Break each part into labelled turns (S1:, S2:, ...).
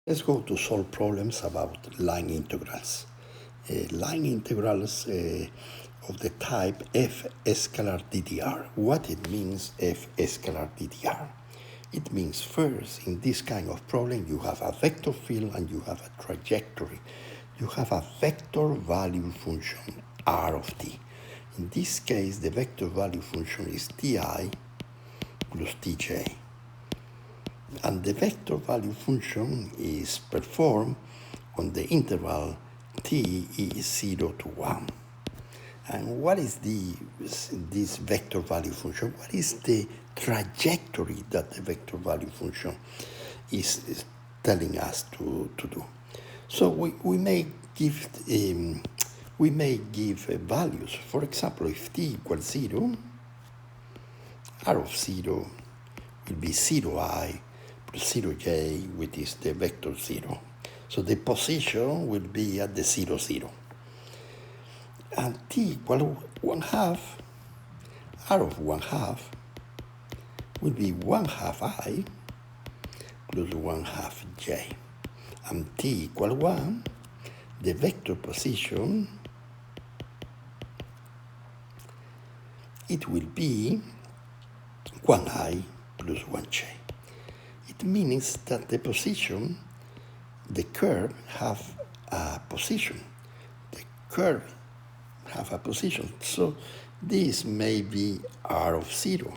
S1: Let's go to solve problems about line integrals. Line integrals of the type f scalar ddr. What it means, f scalar ddr? It means first, in this kind of problem, you have a vector field and you have a trajectory. You have a vector value function, r of t. In this case, the vector value function is ti plus tj. And the vector value function is performed on the interval t is 0 to 1. And what is this vector value function? What is the trajectory that the vector value function is telling us to do? So we may give values. For example, if t equals 0, r of 0 will be 0i plus 0j, which is the vector 0. So the position will be at the 0, 0. And t equal 1/2, r of 1/2 will be 1/2 I plus 1/2 j. And t equal 1, the vector position, it will be 1i plus 1j. It means that the position, the curve have a position. The curve have a position. So this may be r of 0.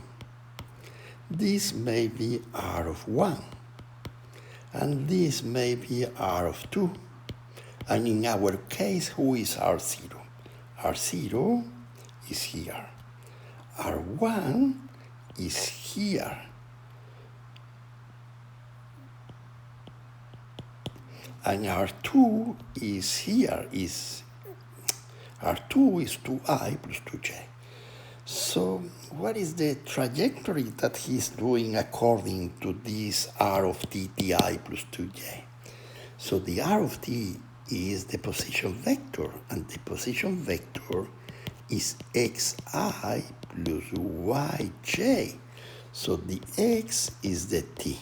S1: This may be r of 1. And this may be r of 2. And in our case, who is r0? r0 is here. r1 is here. And R2 is here, R2 is 2i plus 2j. So what is the trajectory that he's doing according to this r of t, ti plus 2j? So the r of t is the position vector, and the position vector is xi plus yj. So the x is the t,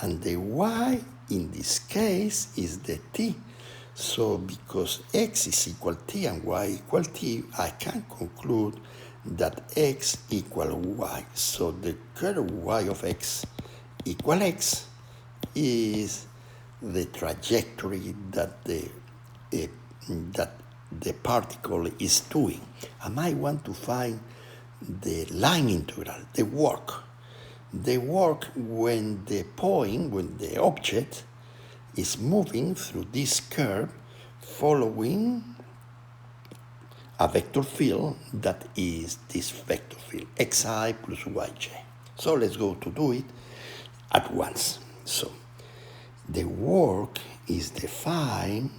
S1: and the y in this case is the t. So because x is equal t and y equal t, I can conclude that x equal y. So the curve y of x equal x is the trajectory that the particle is doing. And I want to find the line integral, the work. The work when the object is moving through this curve following a vector field that is this vector field, xi plus yj. So let's go to do it at once. So the work is defined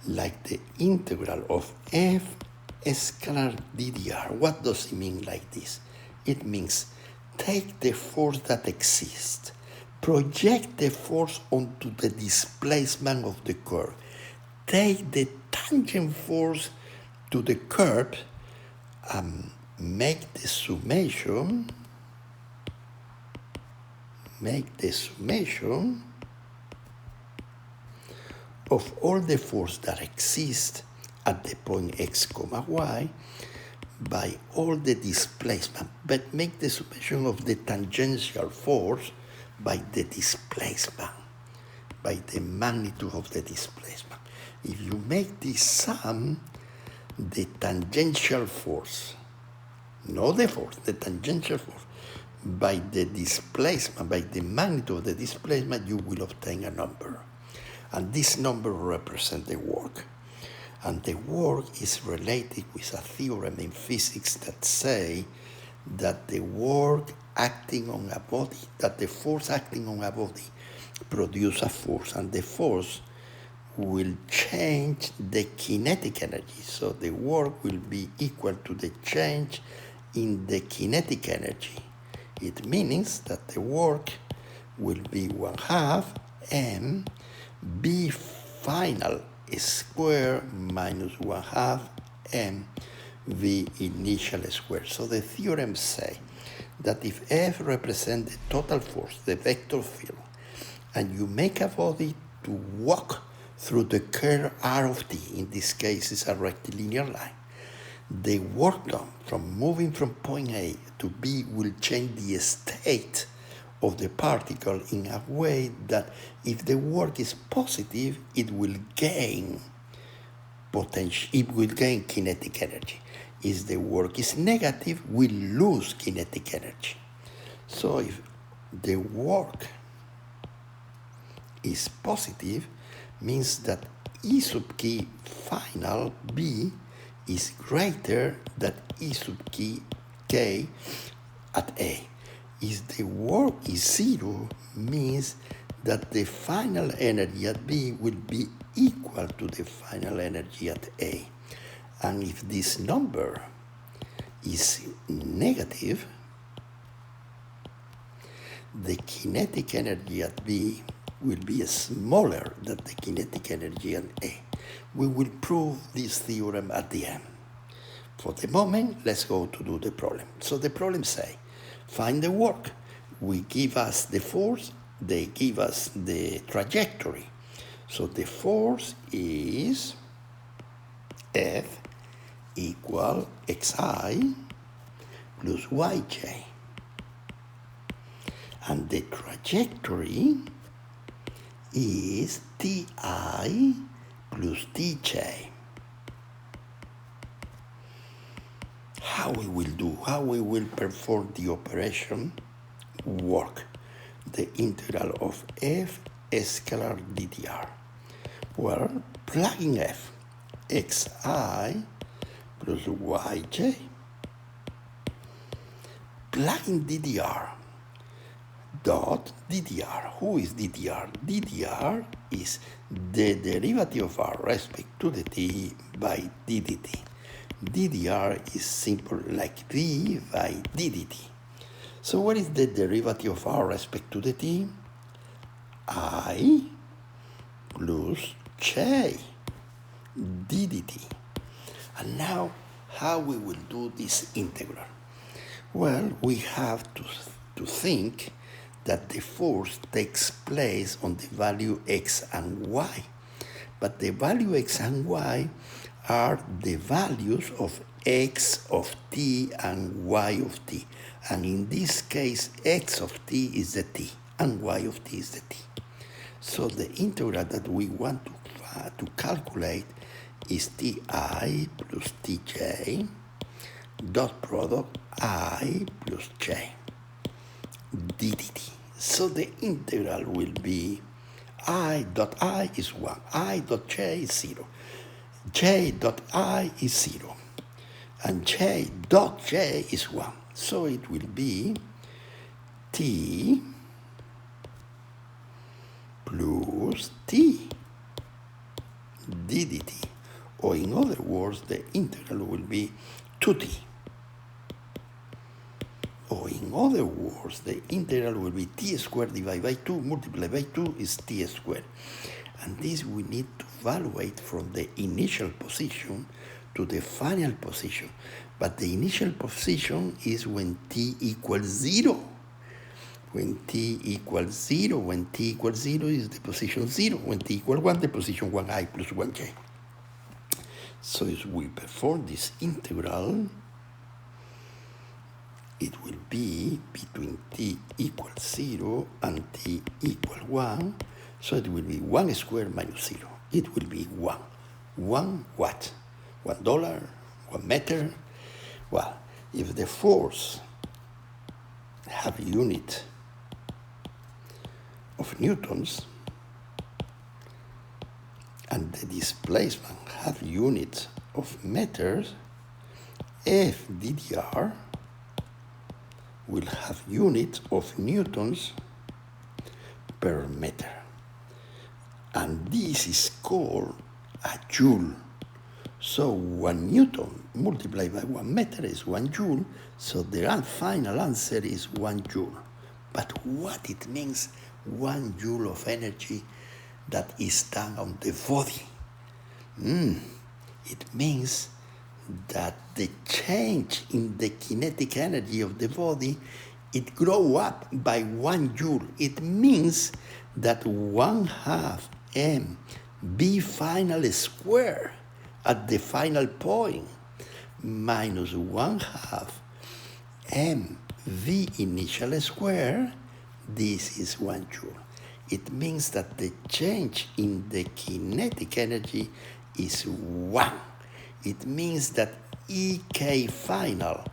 S1: like the integral of f scalar ddr. What does it mean like this? It means take the force that exists, project the force onto the displacement of the curve, take the tangent force to the curve, and make the summation of all the force that exist at the point x, y by all the displacement, but make the summation of the tangential force by the displacement, by the magnitude of the displacement. If you make this sum, the tangential force, not the force, the tangential force, by the displacement, by the magnitude of the displacement, you will obtain a number. And this number represents the work. And the work is related with a theorem in physics that say that the work acting on a body, that the force acting on a body produces a force, and the force will change the kinetic energy. So the work will be equal to the change in the kinetic energy. It means that the work will be 1/2 m b final square minus 1/2 m v initial square. So the theorem say that if F represents the total force, the vector field, and you make a body to walk through the curve R of t. In this case, it's a rectilinear line. The work done from moving from point A to B will change the state of the particle in a way that if the work is positive, it will gain potential, it will gain kinetic energy. If the work is negative, we lose kinetic energy. So if the work is positive, means that E sub k final B is greater than E sub k at A. If the work is zero, means that the final energy at B will be equal to the final energy at A. And if this number is negative, the kinetic energy at B will be smaller than the kinetic energy at A. We will prove this theorem at the end. For the moment, let's go to do the problem. So the problem say, find the work. We give us the force, they give us the trajectory. So the force is F equal xi plus yj. And the trajectory is ti plus tj. How we will perform the operation work, the integral of f scalar ddr. Well, plugging f, xi plus yj, plugging ddr, dot ddr. Who is ddr? ddr is the derivative of r respect to the t by ddt. ddr is simple like d by ddt. So what is the derivative of r respect to the t? I plus j ddt. And now, how we will do this integral? Well, we have to think that the force takes place on the value x and y. But the value x and y are the values of x of t and y of t. And in this case, x of t is the t and y of t is the t. So the integral that we want to calculate is ti plus tj dot product I plus j ddt. So the integral will be I dot I is 1, I dot j is 0, j dot I is 0, and j dot j is 1. So it will be t plus t ddt. Or in other words, the integral will be 2t. Or in other words, the integral will be t squared divided by 2 multiplied by 2 is t squared. And this we need to evaluate from the initial position to the final position. But the initial position is when t equals 0. When t equals 0, when t equals 0 is the position 0. When t equals 1, the position 1i plus 1j. So if we perform this integral, it will be between t equals 0 and t equals 1. So it will be 1 squared minus 0. It will be 1. 1 what? $1, 1 meter. Well, if the force have unit of newtons and the displacement have units of meters, F ddr will have units of newtons per meter. And this is called a joule. So 1 newton multiplied by 1 meter is 1 joule. So the final answer is 1 joule. But what it means, 1 joule of energy that is done on the body? It means that the change in the kinetic energy of the body, it grow up by 1 joule. It means that 1/2 m b final square at the final point minus 1/2 m v initial square, this is 1 joule. It means that the change in the kinetic energy is 1. It means that Ek final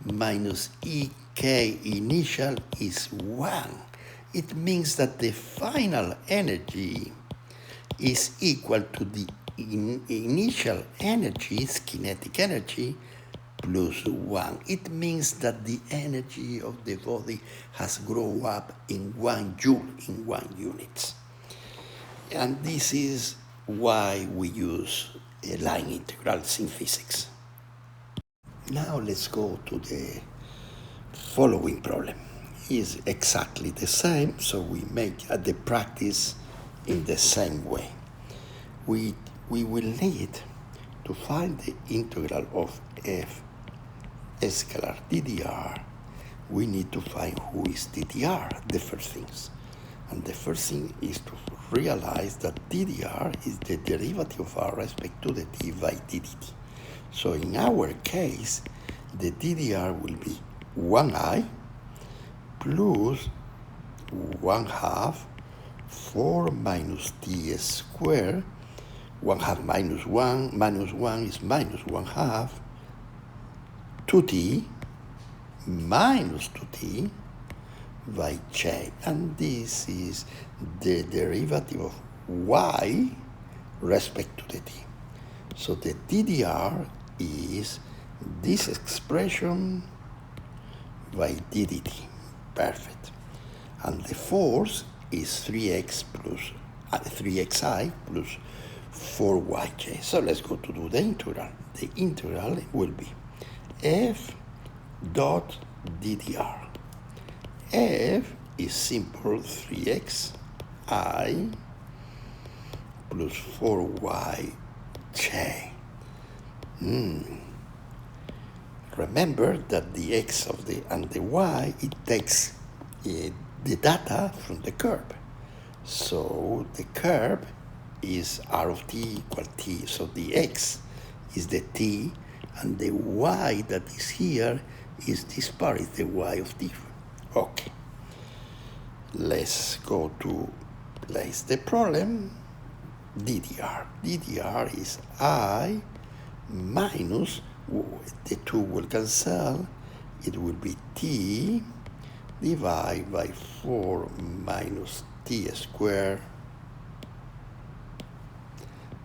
S1: minus Ek initial is 1. It means that the final energy is equal to the initial energy, kinetic energy, plus 1. It means that the energy of the body has grown up in 1 joule, in 1 unit. And this is why we use line integrals in physics. Now let's go to the following problem. It's exactly the same, so we make the practice in the same way. We will need to find the integral of f scalar ddr. We need to find who is ddr, the first things. And the first thing is to realize that ddr is the derivative of r respect to the d by ddt. So in our case, the ddr will be 1i plus 1/2 4 minus t squared. 1/2 minus 1 is minus 1/2, 2t minus 2t by j. And this is the derivative of y respect to the t. So the ddr is this expression by ddt. Perfect. And the force is 3xi plus 4yj. So let's go to do the integral. The integral will be f dot ddr. F is simple 3xi plus 4yj. Remember that the x of the and the y, it takes the data from the curve. So the curve is r of t equal t. So the x is the t, and the y that is here is this part, is the y of t. Okay. Let's go to place the problem. ddr. ddr is I minus, the 2 will cancel, it will be t divided by 4 minus t squared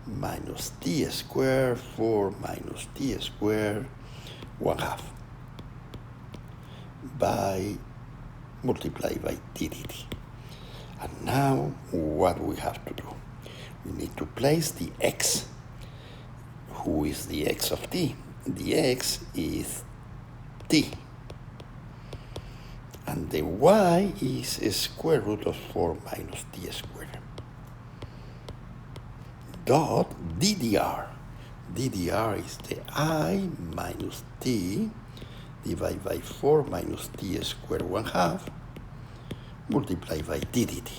S1: minus t squared, 4 minus t squared, 1/2 by multiplied by ddt. And now what we have to do? We need to place the x. Who is the x of t? The x is t. And the y is a square root of 4 minus t squared. Dot ddr. ddr is the I minus t divided by 4 minus t squared 1/2 multiplied by ddt.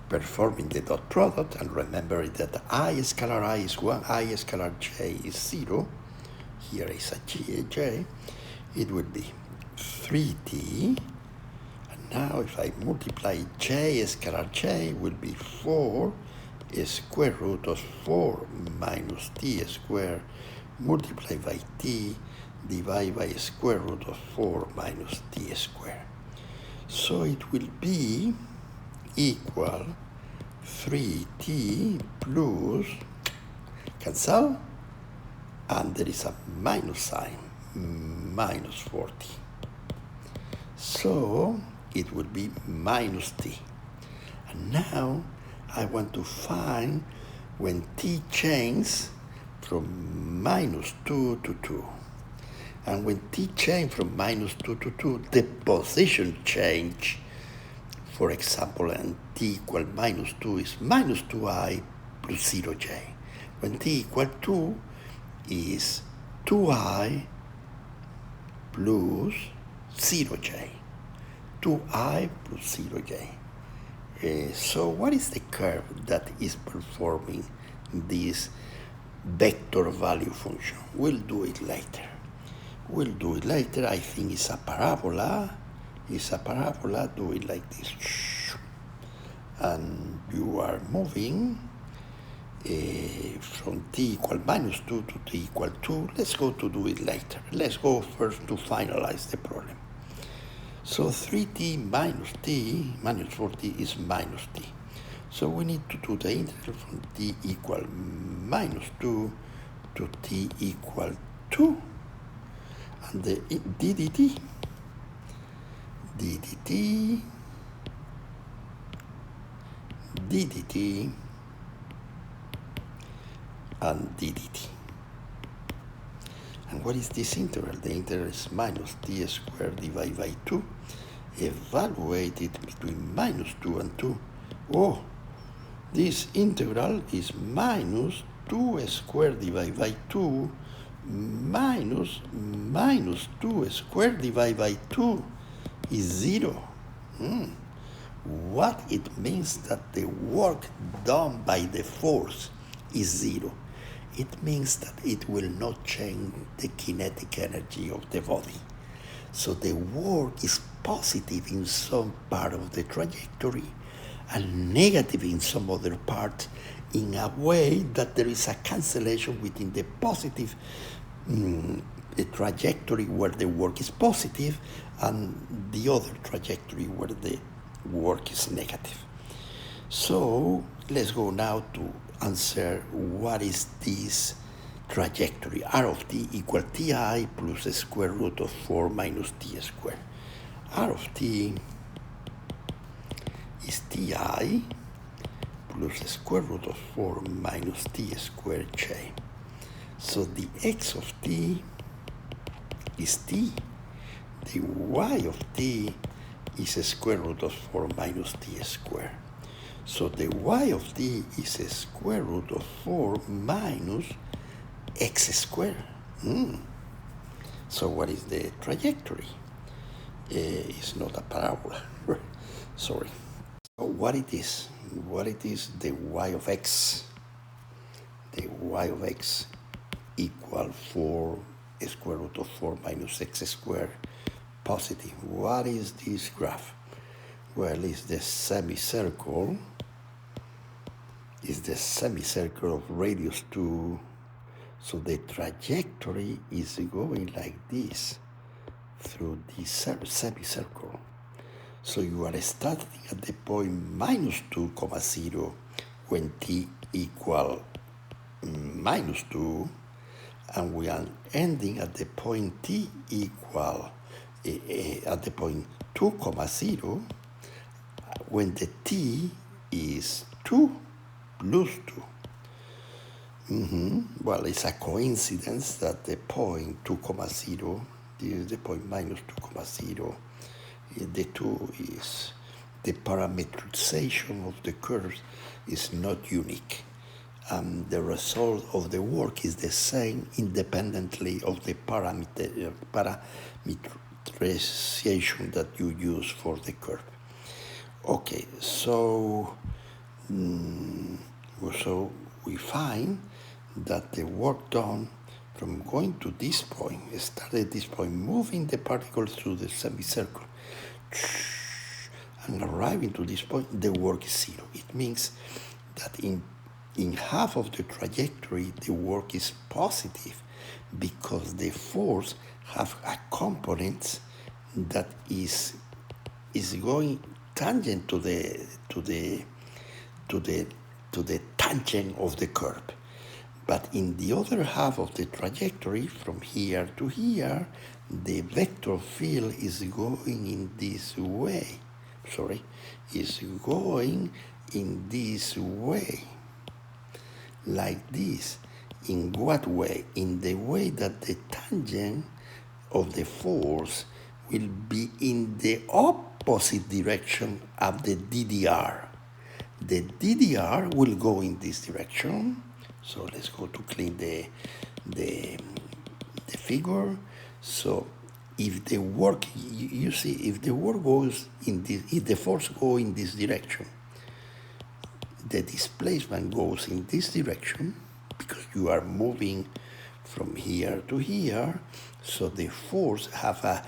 S1: Performing the dot product, and remember that I scalar I is 1, I scalar j is 0. Here is a j. It would be 3t. And now if I multiply j scalar j, will be 4 square root of 4 minus t squared multiplied by t divided by square root of 4 minus t squared. So it will be equal 3t plus, cancel, and there is a minus sign, minus 40. So it will be minus t. And now I want to find when t changes from minus 2 to 2. And when t changes from minus 2 to 2, the position change. For example, and t equal minus 2 is minus 2i plus 0j. When t equal 2 is 2i plus 0j. 2i plus 0j. So what is the curve that is performing this vector value function? We'll do it later. I think it's a parabola. Do it like this. And you are moving from t equal minus 2 to t equal 2. Let's go to do it later. Let's go first to finalize the problem. So 3t minus 4t is minus t. So we need to do the integral from t equal minus 2 to t equal 2. And the ddt and ddt. And what is this integral? The integral is minus t squared divided by 2, evaluated between minus 2 and 2. Oh, this integral is minus 2 squared divided by 2 minus 2 squared divided by 2 is 0. What it means that the work done by the force is 0. It means that it will not change the kinetic energy of the body. So the work is positive in some part of the trajectory and negative in some other part, in a way that there is a cancellation within the positive trajectory where the work is positive and the other trajectory where the work is negative. So let's go now to answer what is this trajectory. R of t equal ti plus the square root of 4 minus t squared. R of t is ti plus the square root of 4 minus t squared j. So the x of t is t. The y of t is a square root of 4 minus t squared. So the y of t is a square root of 4 minus x squared. So what is the trajectory? It's not a parabola. Sorry. So what it is? The y of x. The y of x equal 4 square root of 4 minus x squared positive. What is this graph? Well, it's the semicircle. It's the semicircle of radius 2. So the trajectory is going like this through the semicircle. So you are starting at the point minus 2, 0 when t equal minus 2, and we are ending at the point t equal at the point 2, 0 when the t is 2 plus 2. Well, it's a coincidence that the point 2, 0, this is the point minus 2, 0, the 2 is the parametrization of the curves is not unique. The result of the work is the same independently of the parametrization that you use for the curve. Okay, so we find that the work done from going to this point, started this point, moving the particle through the semicircle, and arriving to this point, the work is 0. It means that in half of the trajectory, the work is positive because the force have a component that is going tangent to the tangent of the curve. But in the other half of the trajectory, from here to here, the vector field is going in this way. Is going in this way. Like this. In what way? In the way that the tangent of the force will be in the opposite direction of the DDR. The DDR will go in this direction. So let's go to clean the figure. So if the work, you see, if the work goes in this, if the force go in this direction, the displacement goes in this direction because you are moving from here to here, so the force have a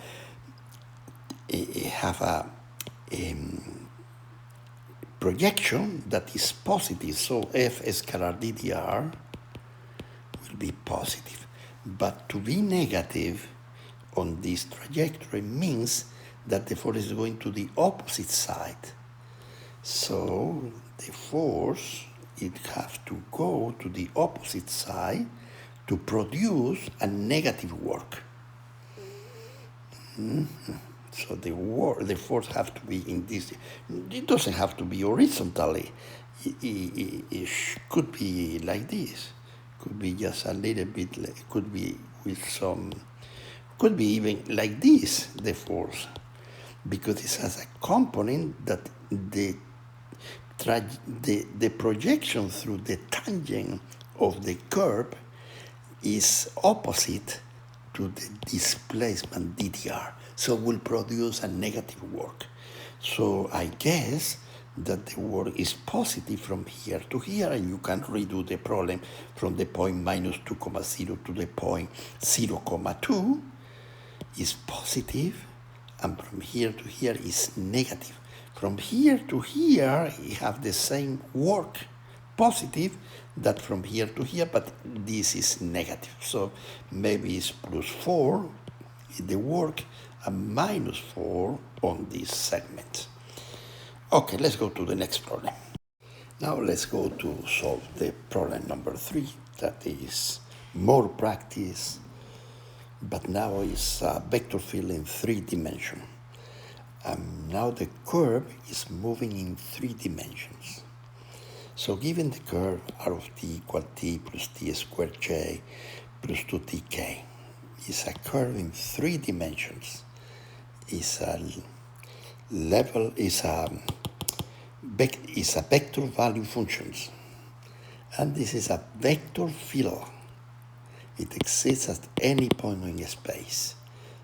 S1: projection that is positive, so F scalar ddr will be positive. But to be negative on this trajectory means that the force is going to the opposite side. So the force, it has to go to the opposite side to produce a negative work. So the force has to be in this. It doesn't have to be horizontally. It could be like this. Could be just a little bit. Could be with some. Could be even like this. The force, because it has a component that the projection through the tangent of the curve is opposite to the displacement ddr, so will produce a negative work. So I guess that the work is positive from here to here, and you can redo the problem from the point minus 2,0 to the point 0,2 is positive, and from here to here is negative. From here to here, you have the same work, positive, that from here to here, but this is negative. So maybe it's plus 4 in the work and minus 4 on this segment. Okay, let's go to the next problem. Now let's go to solve the problem number 3, that is more practice, but now it's a vector field in 3 dimensions. Now the curve is moving in 3 dimensions. So given the curve r of t equal t plus t squared j plus 2tk is a curve in 3 dimensions, is a level, is a vector value functions, and this is a vector field. It exists at any point in space.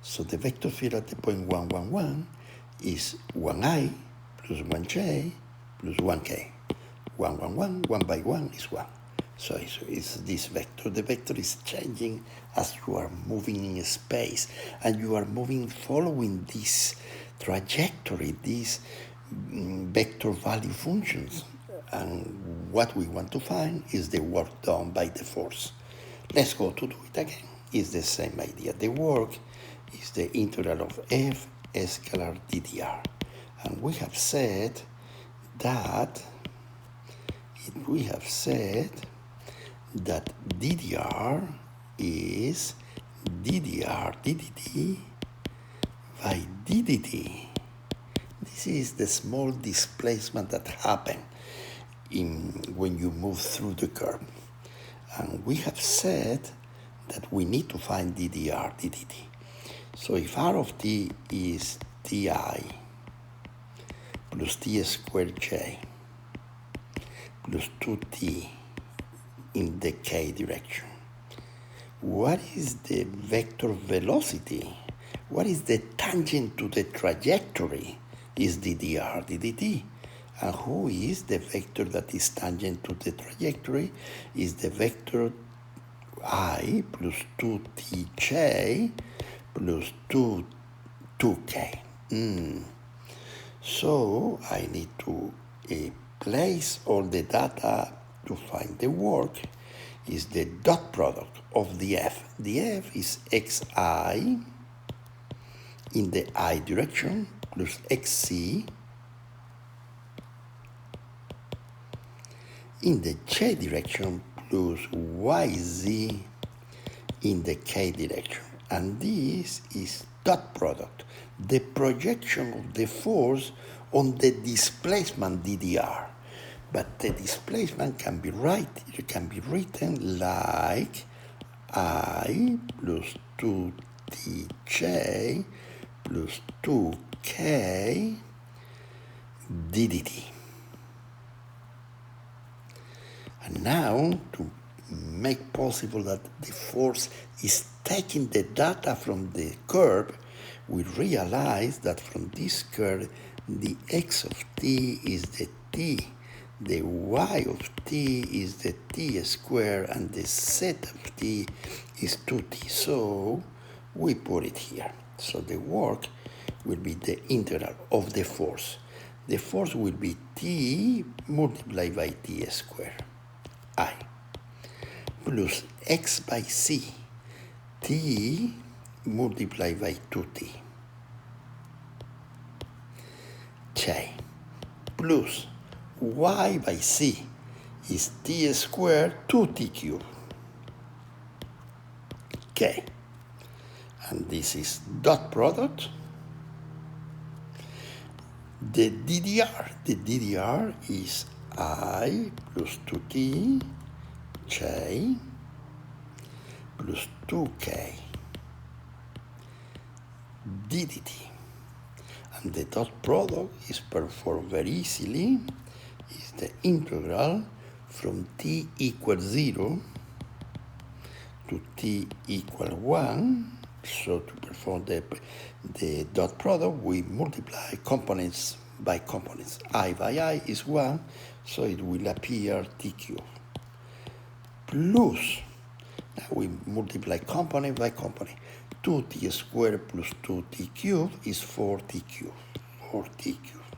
S1: So the vector field at the point 1, 1, 1 is 1i plus 1j plus 1k. 1, 1, 1, 1 by 1 is 1. So it's this vector. The vector is changing as you are moving in space, and you are moving following this trajectory, these vector value functions. And what we want to find is the work done by the force. Let's go to do it again. It's the same idea. The work is the integral of F scalar ddr. And we have said that ddr is ddr ddt by ddt. This is the small displacement that happens when you move through the curve. And we have said that we need to find ddr ddt. So if r of t is ti plus t squared j plus 2t in the k direction, what is the vector velocity? What is the tangent to the trajectory? Is ddr ddt. And who is the vector that is tangent to the trajectory? Is the vector I plus 2tj plus 2k. So I need to place all the data to find the work. Is the dot product of the f. The f is xi in the I direction plus xc in the j direction plus yz in the k direction. And this is dot product, the projection of the force on the displacement ddr. But the displacement can be written like I plus 2tj plus 2k ddt. And now, to make possible that the force is taking the data from the curve, we realize that from this curve, the x of t is the t The y of t is the t squared, and the z of t is 2t. So we put it here. So the work will be the integral of the force. The force will be t multiplied by t squared, I, plus x by c, t multiplied by 2t, J, plus y by c is t squared 2t cubed, K. And this is dot product. The DDR is I plus 2t, J, plus 2k, ddt. And the dot product is performed very easily. Is the integral from t equals 0 to t equals 1. So to perform the dot product, we multiply components by components. I by I is 1, so it will appear t cubed. Plus, now we multiply component by component. 2t squared plus 2t cubed is 4t cubed. 4t cubed.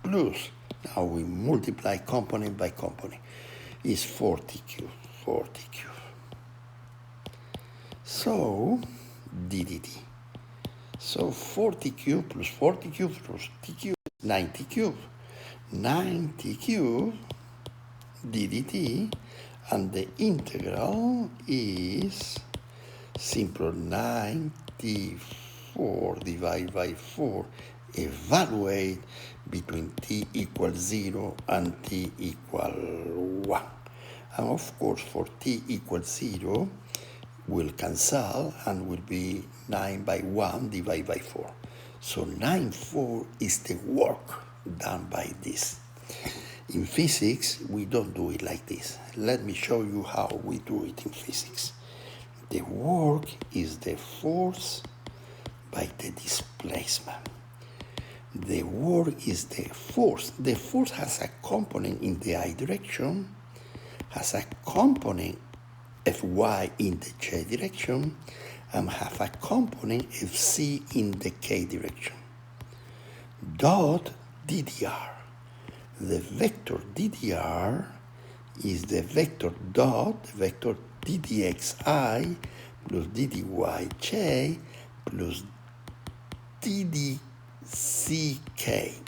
S1: Plus, now we multiply component by component. Is 4t cubed. 4t cubed. So, ddt. So 40 cubed plus 40 cubed plus t cubed, 90 cubed. 90 cubed ddt, and the integral is simple 94 divided by 4. Evaluate between t equals 0 and t equals 1. And of course, for t equals 0, will cancel and will be 9 by 1 divided by 4. So 9/4 is the work done by this. In physics, we don't do it like this. Let me show you how we do it in physics. The work is the force by the displacement. The work is the force. The force has a component in the I direction, has a component Fy in the j direction, and have a component Fc in the k direction. Dot ddr. The vector ddr is the vector dot, the vector ddxi plus ddyj plus ddck.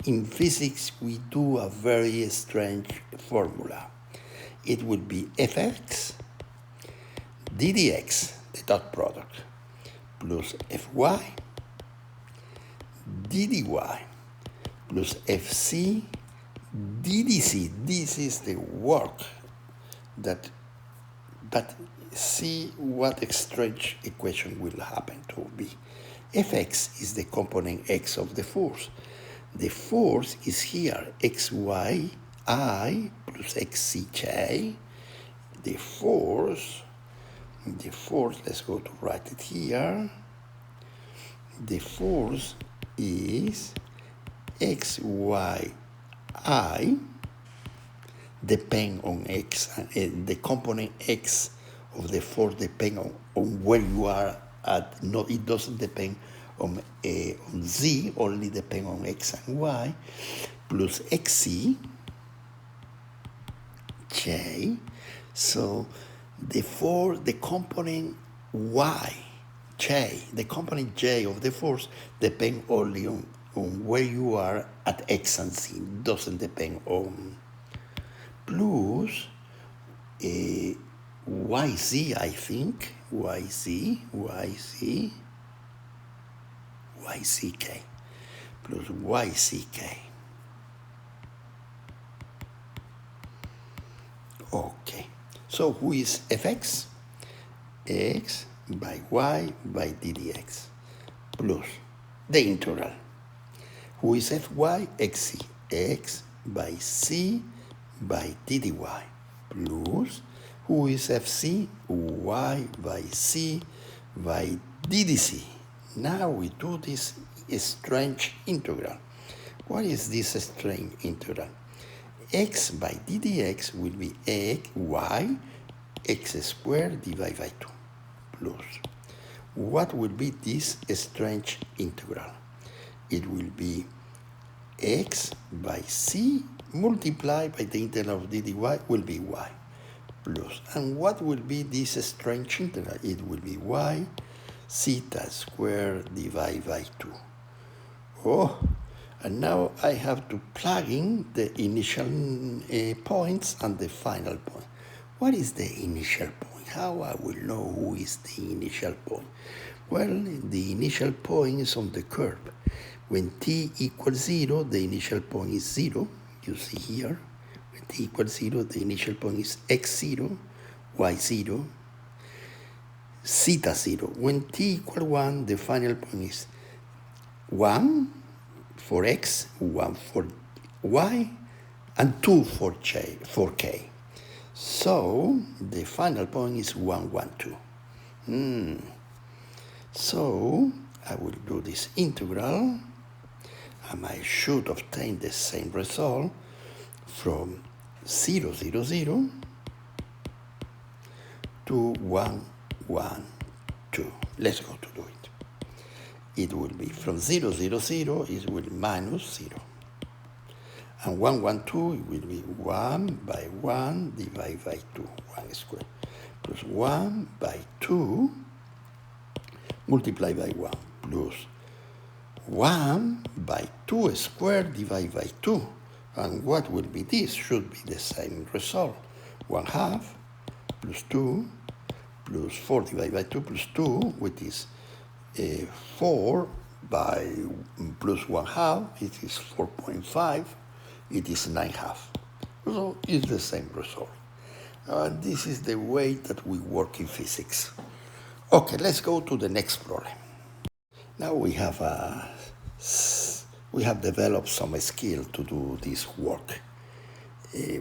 S1: In physics, we do a very strange formula. It would be fx ddx, the dot product, plus fy ddy plus fc ddc. This is the work that, but see what strange equation will happen to be. Fx is the component x of the force. The force is here, xy I plus xcj. The force, let's go to write it here. The force is xy I depend on x, and the component x of the force depend on where you are at. No, it doesn't depend on z, only depend on x and y, plus xc j. So the component y, j, the component j of the force depend only on where you are at x and z, doesn't depend on, plus yz, I think, yzk, plus yck. Okay, so who is fx? X by y by ddx, plus the integral. Who is fy? Xc, x by c by ddy, plus who is fc? Y by c by ddc. Now we do this strange integral. What is this strange integral? X by d dx will be y x squared divided by 2 plus. What will be this strange integral? It will be x by c multiplied by the integral of d dy will be y plus. And what will be this strange integral? It will be y theta squared divided by 2. Oh, and now I have to plug in the initial points and the final point. What is the initial point? How I will know who is the initial point? Well, the initial point is on the curve. When t equals 0, the initial point is 0. You see here, when t equals 0, the initial point is x0, y0, theta 0. When t equals 1, the final point is 1 for x, 1 for y, and 2 for k. So the final point is 1, 1, 2. So I will do this integral, and I should obtain the same result from 0, 0, 0 to 1, 1, 2. Let's go to do it. It will be from 0, 0, 0, it will be minus 0. And 1, 1, 2, it will be 1 by 1 divided by 2, 1 squared, plus 1 by 2 multiplied by 1, plus 1 by 2 squared divided by 2. And what will be this? Should be the same result. 1 half plus 2 plus 4 divided by 2 plus 2, which is 4 by plus 1 half, it is 4.5, it is 9 half. So it's the same result. This is the way that we work in physics. Okay, let's go to the next problem. Now we have developed some skill to do this work.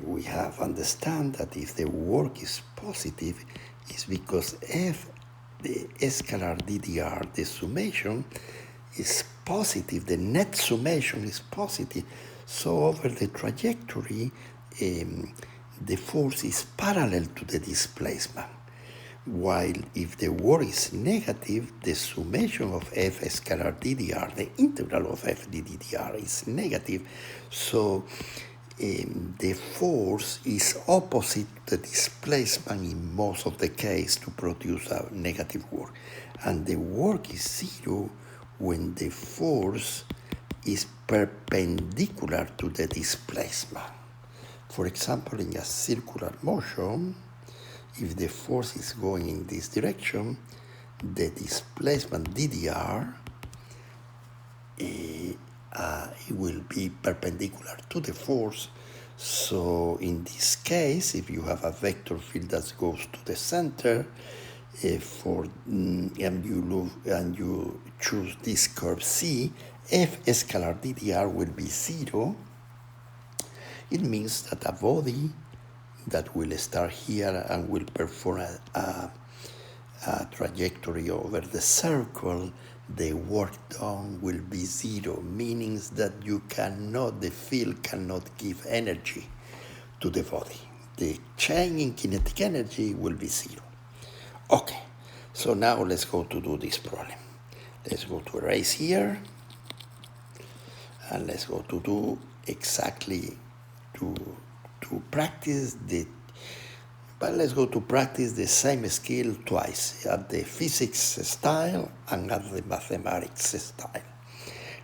S1: We have understand that if the work is positive, it's because f the scalar ddr, the summation is positive, the net summation is positive. So over the trajectory, the force is parallel to the displacement. While if the work is negative, the summation of f scalar ddr, the integral of f ddr is negative. So the force is opposite the displacement in most of the case to produce a negative work. And the work is 0 when the force is perpendicular to the displacement. For example, in a circular motion, if the force is going in this direction, the displacement ddr it will be perpendicular to the force. So in this case, if you have a vector field that goes to the center, and you choose this curve C, f scalar ddr will be 0. It means that a body that will start here and will perform a trajectory over the circle, the work done will be 0, meaning that the field cannot give energy to the body. The change in kinetic energy will be 0. Okay, so now let's go to do this problem. Let's go to erase here, and let's go to do exactly to practice let's go to practice the same skill twice, at the physics style and at the mathematics style.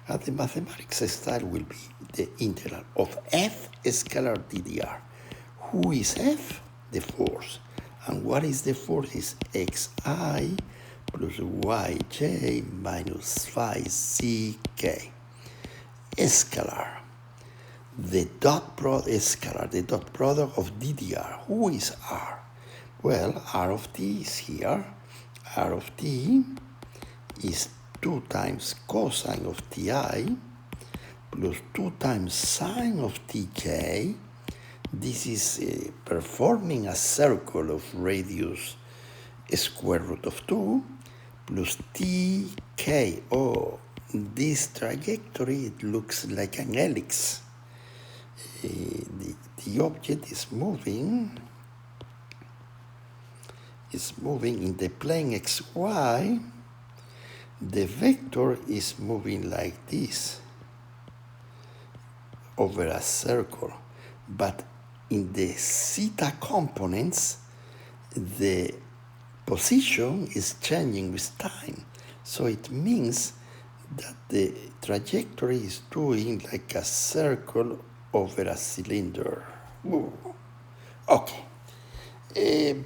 S1: At the mathematics style will be the integral of f scalar ddr. Who is f? The force. And what is the force? Is xi plus yj minus phi ck. Scalar. The dot product is scalar, the dot product of ddr. Who is r? Well, r of t is here. R of t is 2 times cosine of ti plus 2 times sine of tk. This is performing a circle of radius square root of 2 plus tk. Oh, this trajectory, it looks like an helix. The object is moving in the plane xy. The vector is moving like this over a circle, but in the theta components, the position is changing with time. So it means that the trajectory is doing like a circle over a cylinder. Ooh. Okay. It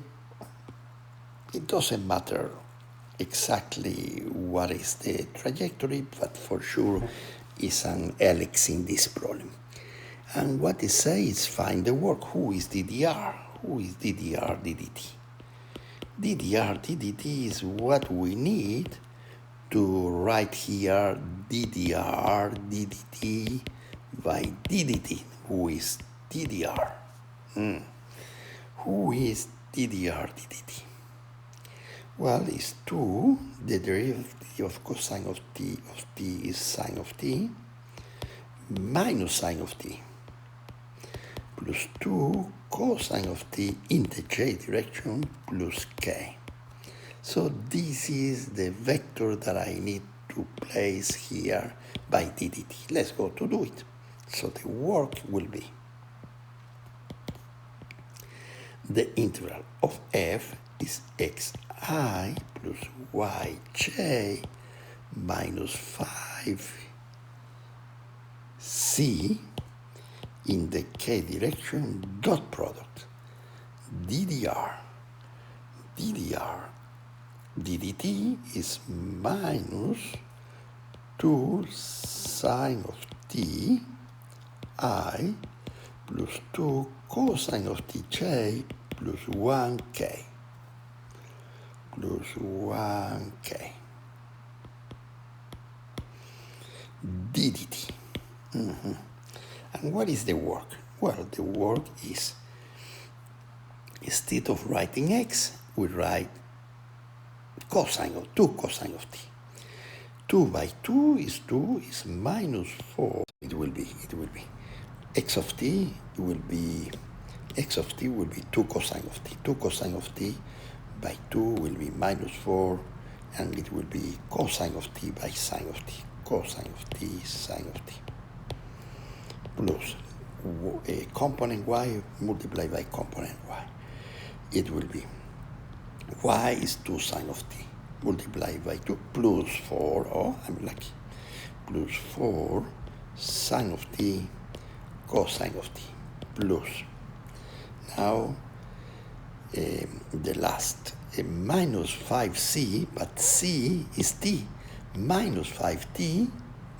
S1: doesn't matter exactly what is the trajectory, but for sure is an helix in this problem. And what it says is find the work. Who is DDR? Who is DDR ddt? DDR ddt is what we need to write here DDR ddt by ddt. Who is DDR? Who is DDR ddt? Well, it's 2, the derivative of cosine of t is sine of t, minus sine of t, plus 2 cosine of t in the j direction plus k. So this is the vector that I need to place here by ddt. Let's go to do it. So the work will be the integral of f is xi plus yj minus 5c in the k direction dot product ddr ddt is minus 2 sine of t I plus 2 cosine of tj plus 1k ddt. And what is the work? Well, the work is, instead of writing x, we write cosine of 2 cosine of t. 2 by 2 is minus 4. It will be x of t will be 2 cosine of t. 2 cosine of t by 2 will be minus 4, and it will be cosine of t by sine of t. Cosine of t sine of t plus component y multiplied by component y. It will be y is 2 sine of t multiplied by 2 plus 4, oh, I'm lucky, plus 4 sine of t cosine of t plus. Now the last minus 5c, but c is t, minus 5t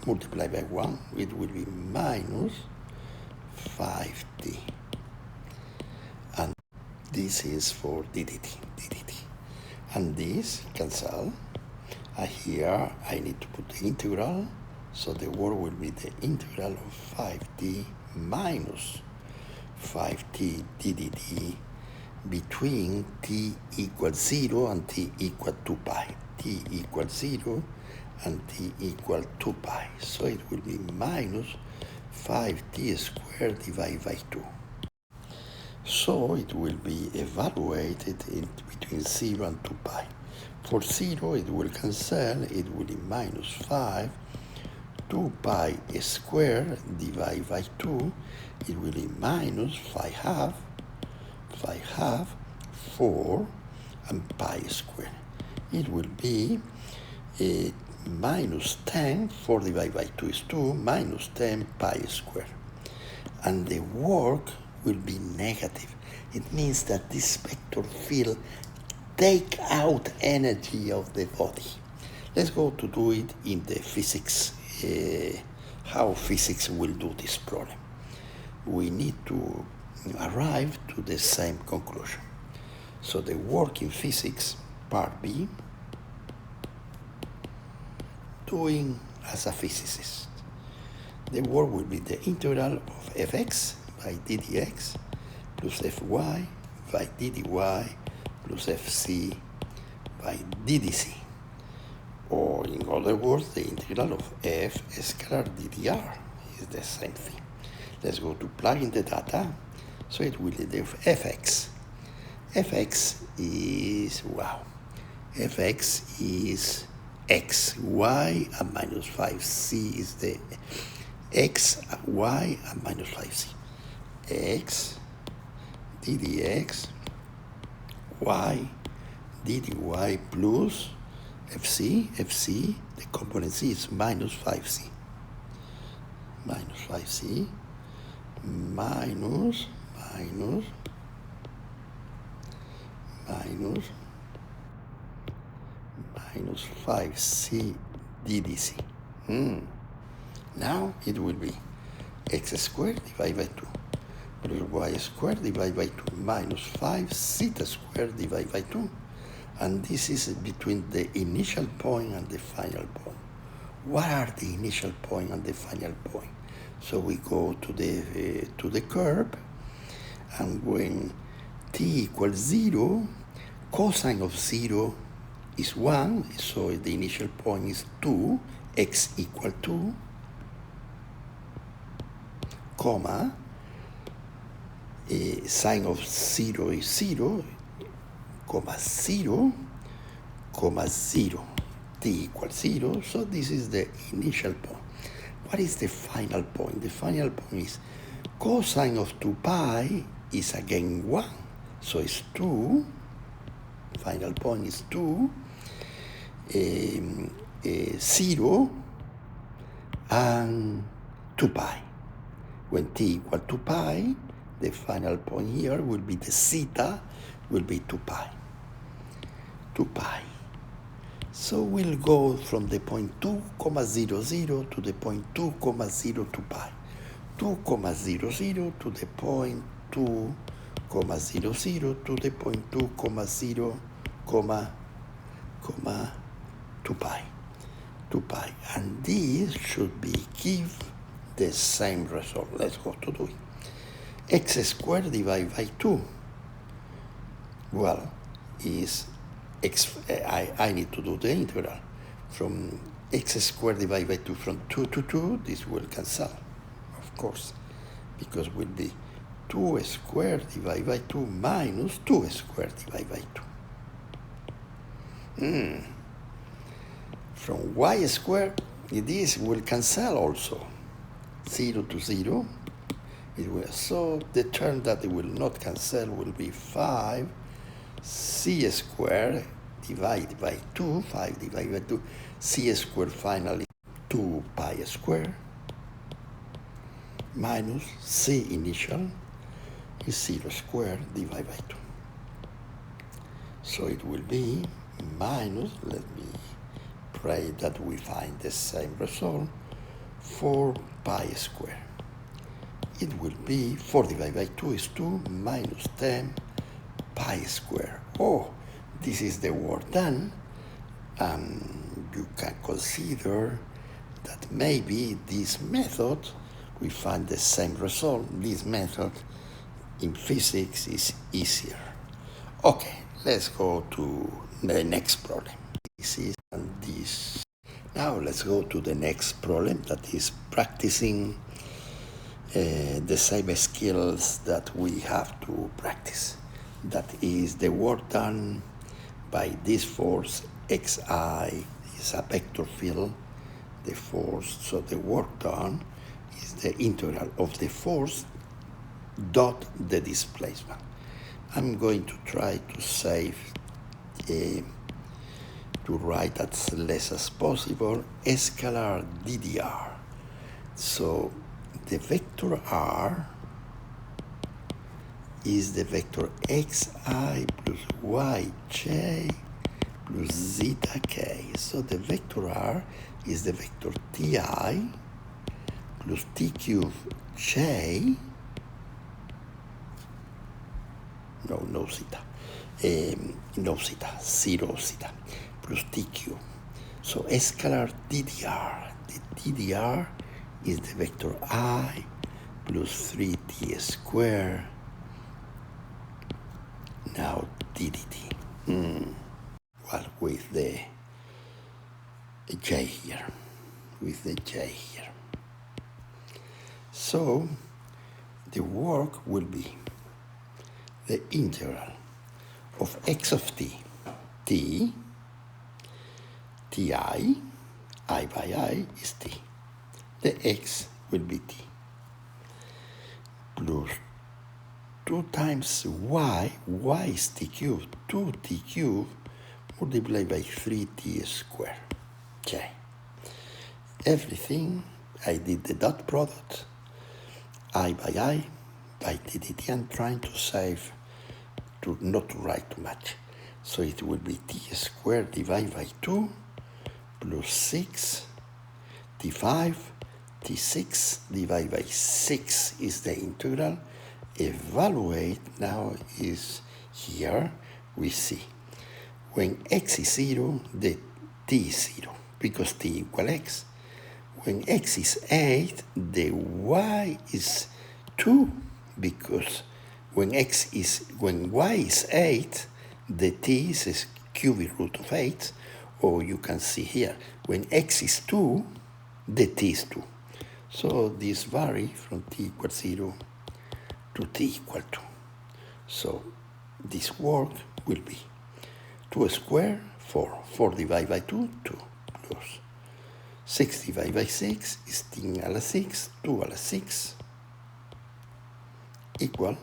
S1: multiplied by 1, it will be minus 5t. And this is for ddt. And this cancel. Here I need to put the integral, so the work will be the integral of 5t minus 5t ddt between t equals 0 and t equal 2 pi. T equals 0 and t equal 2 pi. So it will be minus 5t squared divided by 2. So it will be evaluated in between 0 and 2 pi. For 0 it will cancel, it will be minus 5, 2 pi squared divided by 2, it will be minus 5 half, 4, and pi squared. It will be minus 10, 4 divided by 2 is 2, minus 10 pi squared. And the work will be negative. It means that this vector field take out energy of the body. Let's go to do it in the physics, how physics will do this problem. We need to arrive to the same conclusion. So the work in physics, part B, doing as a physicist. The work will be the integral of fx by ddx plus fy by ddy plus fc by ddc Or in other words, the integral of f scalar ddr is the same thing. Let's go to plug in the data. So it will be the fx. Fx is, wow, fx is x, y, and minus 5c is the x, y, and minus 5c. X, ddx, y, ddy plus fc, the component c is minus 5c. Minus 5c, minus 5c ddc. Now it will be x squared divided by 2 plus y squared divided by 2 minus 5 zeta squared divided by 2. And this is between the initial point and the final point. What are the initial point and the final point? So we go to the curve, and when t equals 0, cosine of 0 is 1, so the initial point is 2, x equal 2, comma, sine of 0 is 0, comma 0, comma 0, t equals 0, so this is the initial point. What is the final point? The final point is cosine of 2 pi is again 1, so it's 2, final point is 2, 0, and 2 pi. When t equal to pi, the final point here will be the zeta, will be 2 pi. 2 pi. So we'll go from the point 2, 0, 0 to the point 2, 0, 2 pi. 2, 0, 0 to the point 2, 0, 0 to the point 2, 0, 2 pi. 2 pi. And this should be give the same result. Let's go to do it. X squared divided by 2. Well, is x, I need to do the integral. From x squared divided by 2 from 2 to 2, this will cancel, of course, because will be 2 squared divided by 2 minus 2 squared divided by 2. From y squared, this will cancel also. 0 to 0. It will, so the term that it will not cancel will be 5 c squared divided by 2, 5 divided by 2, c squared finally 2 pi squared, minus c initial is 0 squared divided by 2. So it will be minus, let me pray that we find the same result, 4 pi squared. It will be 4 divided by 2 is 2 minus 10 pi squared. Oh, this is the work done. You can consider that maybe this method, we find the same result. This method in physics is easier. Okay, let's go to the next problem. This is and this. Now let's go to the next problem, that is practicing the same skills that we have to practice. That is the work done by this force xi is a vector field, the force, so the work done is the integral of the force dot the displacement. I'm going to try to save, to write as less as possible, scalar ddr. So the vector r is the vector xi plus yj plus zeta k. So the vector r is the vector ti plus t cubed j, no zeta, no zeta, 0 zeta, plus t cubed. So scalar ddr, the ddr is the vector I plus 3t squared, now ddt. Well, with the j here, with the j here. So the work will be the integral of x of t, ti, I by I is t. The x will be t, plus 2 times y is t cubed, 2t cubed multiplied by 3t squared, j. Everything, I did the dot product, I by dt. I'm trying to save, to not to write too much. So it will be t squared divided by 2 plus 6, t5, t6 divided by 6 is the integral. Evaluate now is here, we see. When x is 0, the t is 0, because t equals x. When x is 8, the y is 2, because when y is 8, the t is cubic root of 8, or you can see here, when x is 2, the t is 2. So this varies from t equals 0 to t equal 2. So this work will be 2 squared, 4. 4 divided by 2, 2, plus 6 divided by 6 is 10 a la 6, 2 a la 6, equal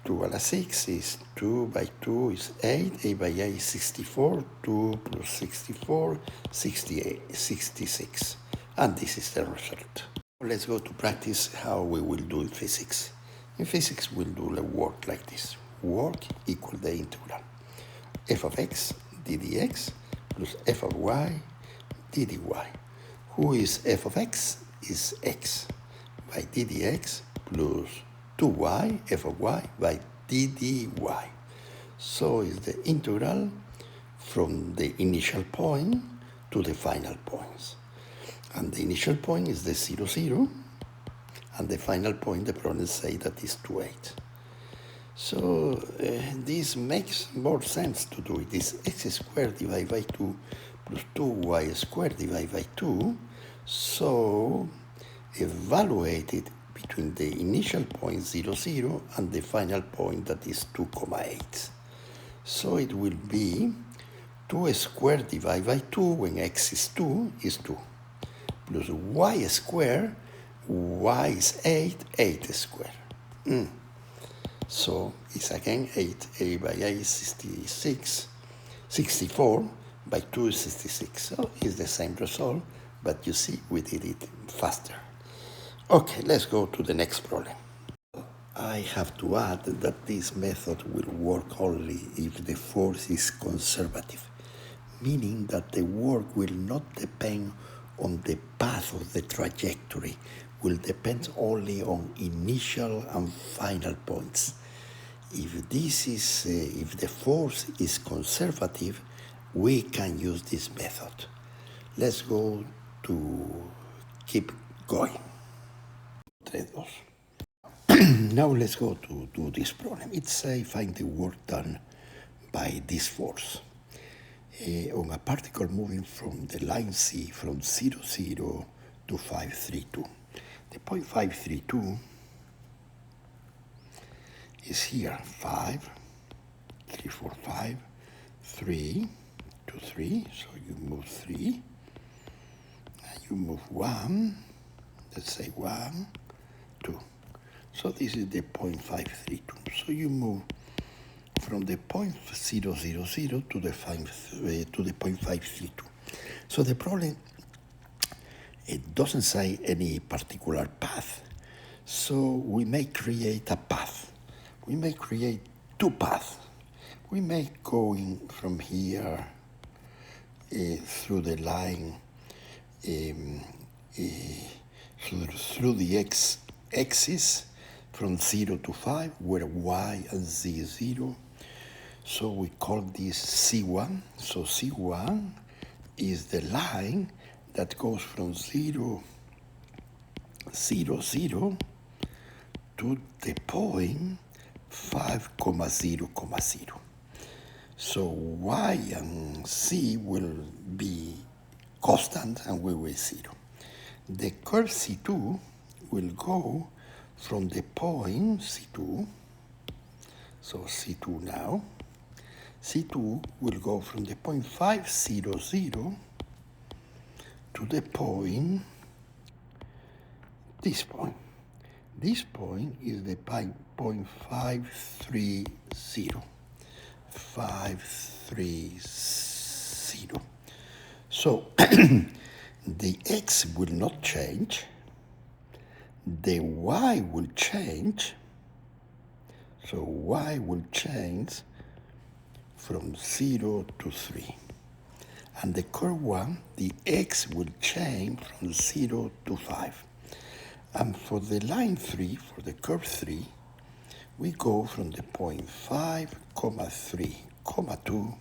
S1: 2 a la 6 is 2 by 2 is 8, 8 by 8 is 64, 2 plus 64, 68, 66. And this is the result. Let's go to practice how we will do in physics. In physics, we'll do the work like this. Work equal the integral. F of x ddx plus f of y ddy. Who is f of x? Is x by ddx plus 2y f of y by ddy. So is the integral from the initial point to the final points. And the initial point is the 0, 0, and the final point, the problem say that is 2, 8. So this makes more sense to do it. This x squared divided by 2 plus 2y squared divided by 2. So evaluate it between the initial point 0, 0 and the final point that is 2, 8. So it will be 2 squared divided by 2 when x is 2 is 2. Plus y squared, y is 8, 8 squared. So it's again 8, a by a is 66, 64, by 2 is 66. So it's the same result, but you see we did it faster. Okay, let's go to the next problem. I have to add that this method will work only if the force is conservative, meaning that the work will not depend on the path of the trajectory, will depend only on initial and final points. If this is, if the force is conservative, we can use this method. Let's go to keep going. Now let's go to do this problem. It says find the work done by this force on a particle moving from the line C from 0, 0 to 5, 3, 2. The point 5, 3, 2 is here 5, 3, 4, 5, 3, 2, 3. So you move 3, and you move 1. Let's say 1, 2. So this is the point 5, 3, 2. So you move from the point 0, 0, 0 to the point 5, 3, 2. So the problem, it doesn't say any particular path. So we may create a path. We may create two paths. We may go in from here through the line, through the x-axis from 0 to 5, where y and z is 0. So we call this C1. So C1 is the line that goes from 0, 0, 0 to the point 5, 0, 0. So y and c will be constant and we will 0. The curve C2 will go from the point C2, so C2 now, C2 will go from the point 5, 0, 0 to the point, this point. This point is the point 530, 530. So the x will not change, the y will change, so y will change from 0 to 3. And the curve 1, the x will change from 0 to 5. And for the line 3, for the curve 3, we go from the point 5, 3, 2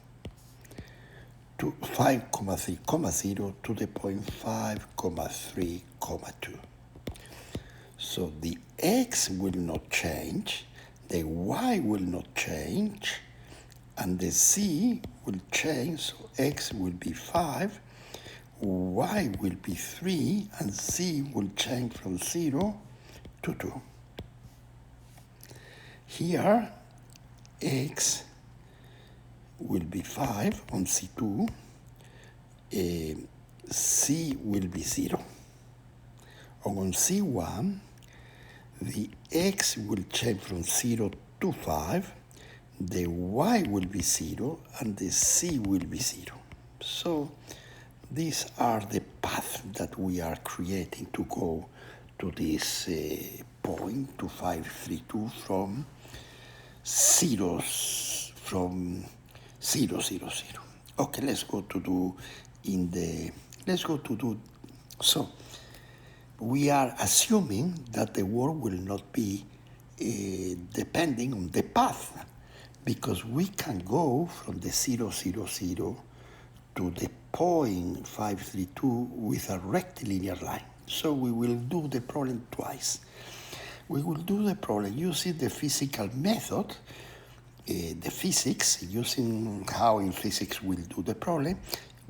S1: to 5, 3, 0 to the point 5, 3, 2. So the x will not change, the y will not change, and the z will change, so x will be 5, y will be 3, and z will change from 0 to 2. Here, x will be 5 on C2, c will be 0. On C1, the x will change from 0 to 5, the y will be 0, and the z will be 0. So these are the paths that we are creating to go to this point, to 532 from 0, 0, 0, 0. Okay, let's go to do, so we are assuming that the world will not be depending on the path, because we can go from the 0, 0, 0 to the point 532 with a rectilinear line. So we will do the problem twice. We will do the problem using the physical method, the physics, using how in physics we'll do the problem,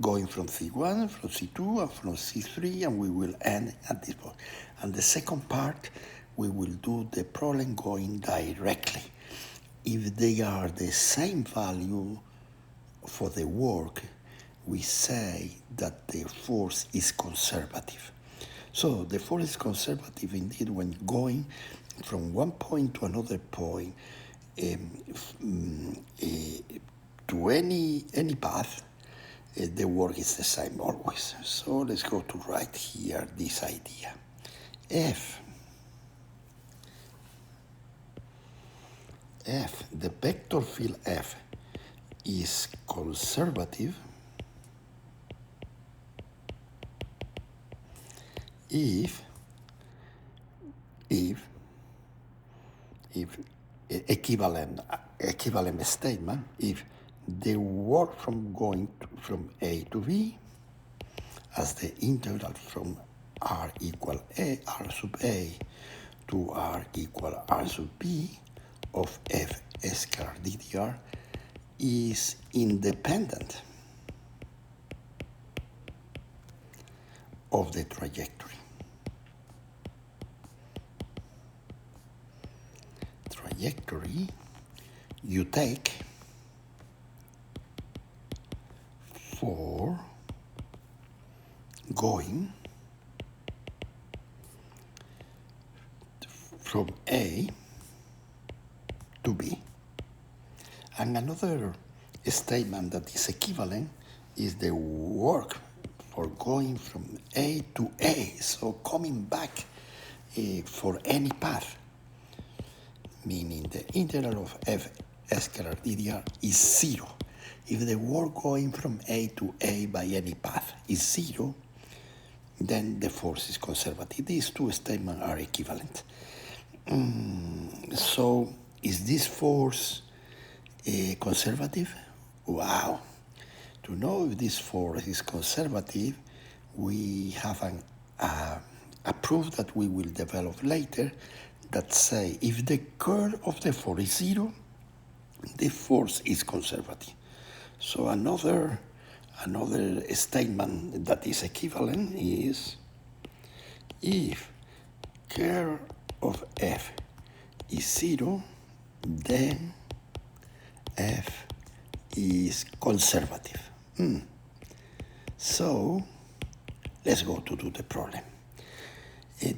S1: going from C1, from C2, and from C3, and we will end at this point. And the second part, we will do the problem going directly. If they are the same value for the work, we say that the force is conservative. So the force is conservative indeed when going from one point to another point to any path, the work is the same always. So let's go to write here this idea. F, the vector field F is conservative if equivalent statement, if the work from going from A to B as the integral from r equal r sub A to r equal r sub B of f scalar ddr is independent of the trajectory. Trajectory you take for going from A to B. And another statement that is equivalent is the work for going from A to A, so coming back for any path, meaning the integral of f scalar ddr is 0. If the work going from A to A by any path is 0, then the force is conservative. These two statements are equivalent. So is this force conservative? Wow. To know if this force is conservative, we have a proof that we will develop later that say if the curl of the force is 0, the force is conservative. So another statement that is equivalent is if curl of f is 0, then f is conservative. So let's go to do the problem.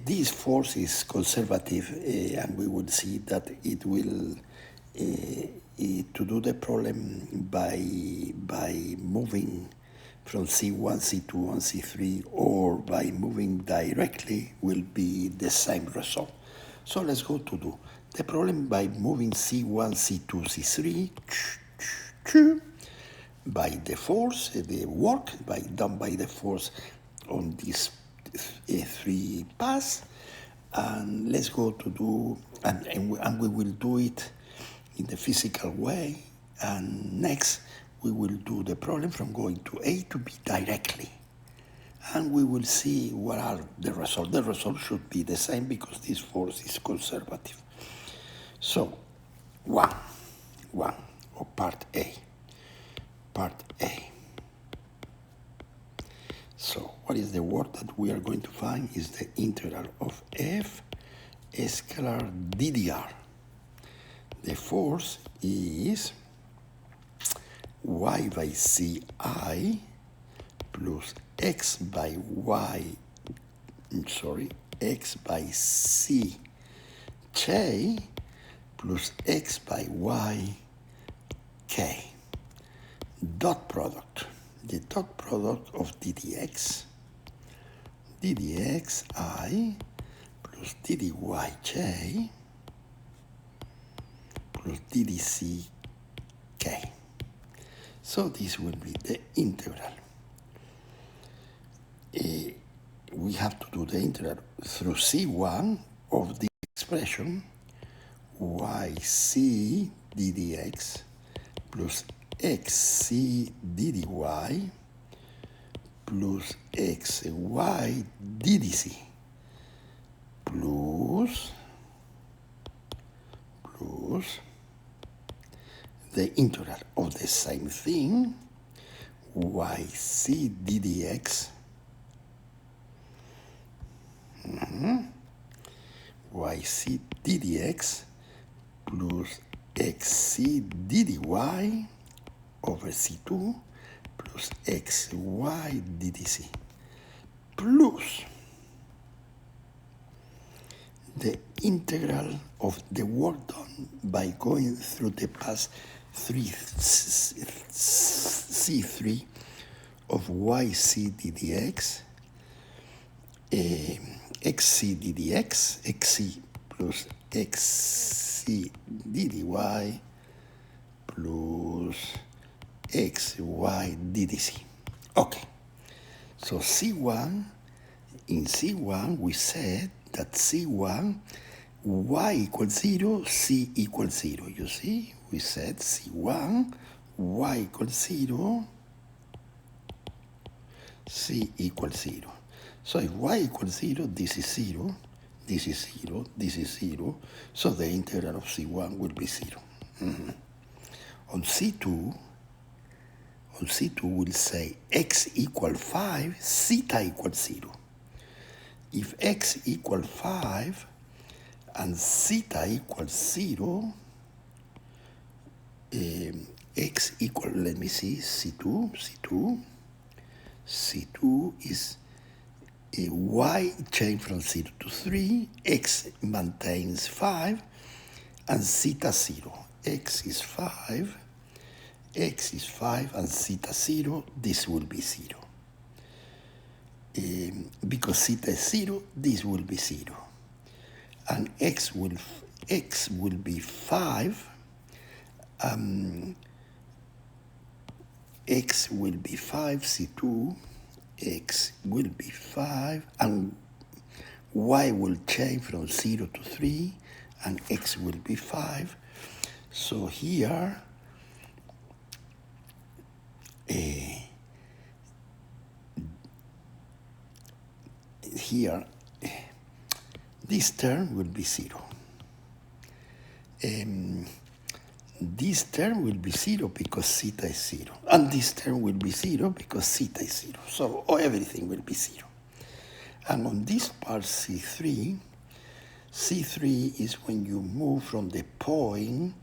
S1: This force is conservative, and we will see that it will to do the problem by moving from C1, C2, and C3, or by moving directly will be the same result. So let's go to do the problem by moving C1, C2, C3 by the force, the work done by the force on these three paths, and let's go to do, and we will do it in the physical way, and next we will do the problem from going to A to B directly, and we will see what are the results. The result should be the same because this force is conservative. So, one, or part A. So what is the word that we are going to find is the integral of f scalar ddr. The force is y by ci plus x by c j plus x by y k. Dot product. The dot product of ddx I plus ddyj plus ddc k. So this will be the integral. We have to do the integral through C1 of the expression yc ddx plus xc ddy plus xy ddc plus the integral of the same thing, yc ddx yc ddx plus xc ddy over c2 plus xy ddc plus the integral of the work done by going through the path C3 of yc ddx, xc ddx, xc plus xc ddy plus xy ddc. Okay, so in C1 we said that C1, y equals 0, c equals 0. You see, we said C1, y equals 0, c equals 0. So if y equals 0, this is 0, this is 0, this is 0, so the integral of C1 will be 0. On C2, we'll say x equals 5, theta equals 0. If x equals 5 and theta equals 0, x equals, let me see, C2 is y change from 0 to 3, x maintains 5, and theta 0. X is 5, and theta 0, this will be 0. Because theta is 0, this will be 0. And x will be 5, x will be 5, C2, x will be 5, and y will change from 0 to 3, and x will be 5. So here, this term will be 0. this term will be 0 because theta is 0. And this term will be 0 because theta is 0. So everything will be 0. And on this part C3 is when you move from the point,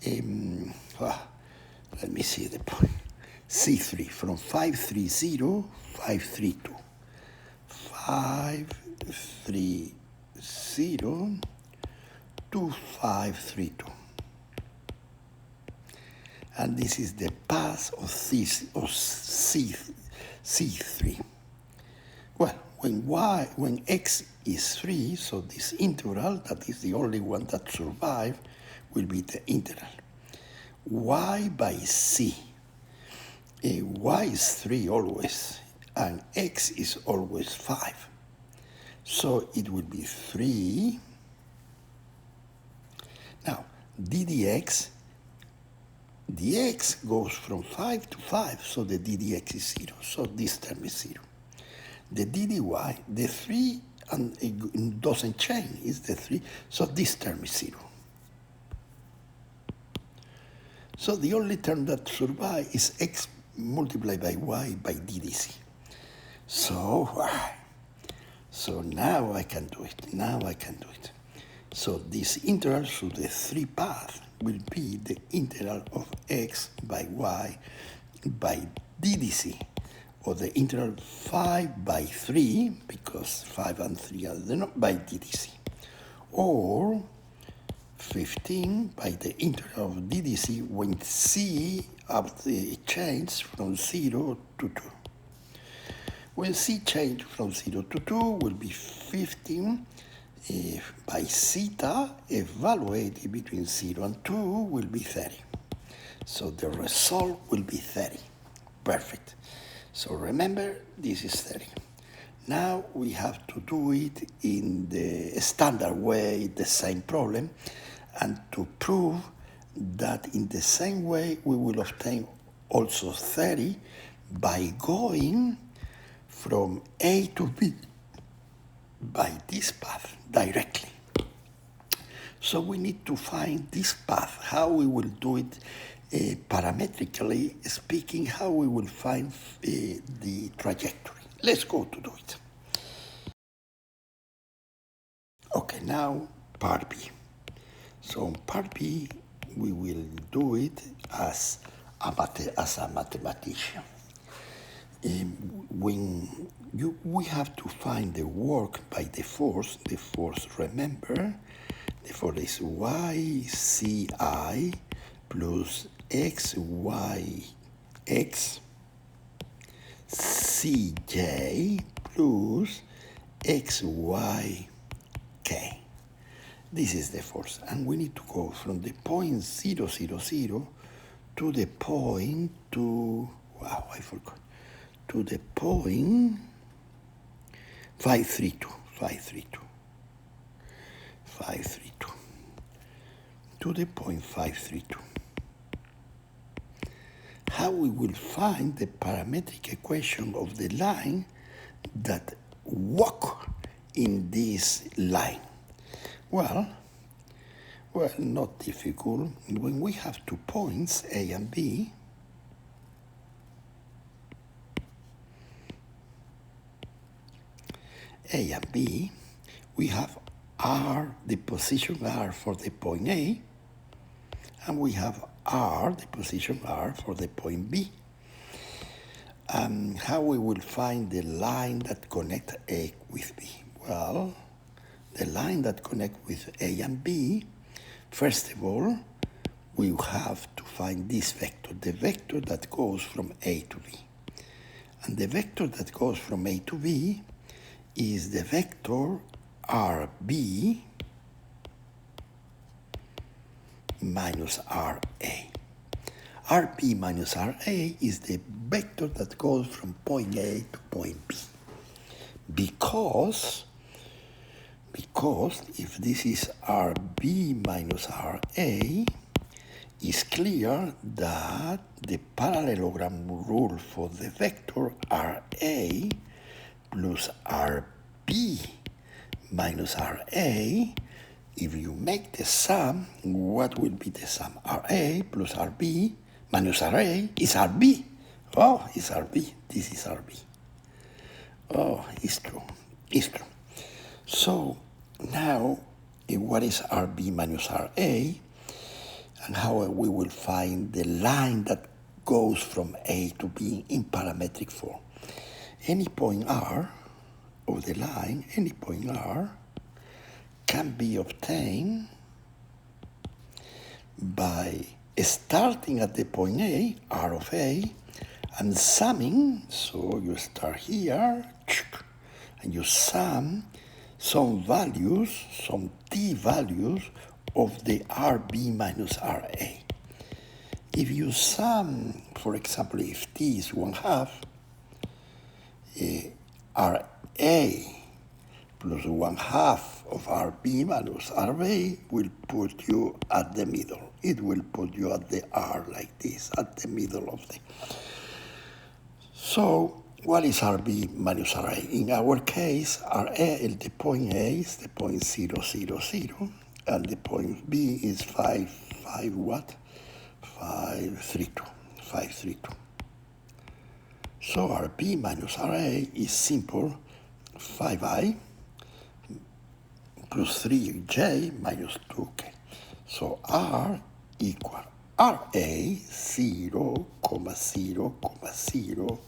S1: let me see the point, C3, from 530, 532. 530 to 532. And this is the path of C3. Well, when x is 3, so this integral, that is the only one that survives, will be the integral. Y by c. Y is 3 always, and x is always 5. So it will be 3. Now, ddx, dx goes from 5 to 5, so the ddx is 0. So this term is 0. The ddy, the 3 and it doesn't change, it's the 3, so this term is 0. So the only term that survives is x multiplied by y by ddc. So now I can do it. So this integral through the 3 path will be the integral of x by y by ddc, or the integral 5 by 3, because 5 and 3 are by ddc, or 15 by the integral of ddc when c changes from 0 to 2. When c changes from 0 to 2 will be 15 by theta evaluated between 0 and 2 will be 30. So the result will be 30. Perfect. So remember, this is 30. Now we have to do it in the standard way, the same problem, and to prove that in the same way we will obtain also 30 by going from A to B by this path directly. So we need to find this path, how we will do it parametrically speaking, how we will find the trajectory. Let's go to do it. Okay, now part B. So on part B, we will do it as a mathematician. We have to find the work by the force. The force, remember, the force is YCI plus XYX CJ plus XYK. This is the force, and we need to go from the point 0, 0, 0 to the point to the point 532 to the point 532. How we will find the parametric equation of the line that walk in this line? Well, not difficult. When we have 2 points, A and B, we have R, the position R for the point A, and we have R, the position R for the point B. How we will find the line that connects A with B? Well, the line that connects with A and B, first of all, we have to find this vector, the vector that goes from A to B. And the vector that goes from A to B is the vector RB minus RA. RB minus RA is the vector that goes from point A to point B. Because if this is RB minus RA, it's clear that the parallelogram rule for the vector RA plus RB minus RA If you make the sum, what will be the sum? RA plus RB minus RA is RB. Oh, it's RB. This is RB. Oh, it's true. It's true. So now, what is RB minus RA? And how we will find the line that goes from A to B in parametric form. Any point R of the line, any point R, can be obtained by starting at the point A, R of A, and summing. So you start here, and you sum some values, some t values of the RB minus RA. If you sum, for example, if t is 1/2, RA plus 1/2 of RB minus RA will put you at the middle. It will put you at the R like this, at the middle of the. So what is RB minus RA? In our case, RA, the point A is the point 0, 0, 0, and the point B is 5, 5 what? 5, 3, 2, 5, 3, 2. So RB minus RA is simple 5i plus 3j minus 2k. So R equal RA 0, 0, 0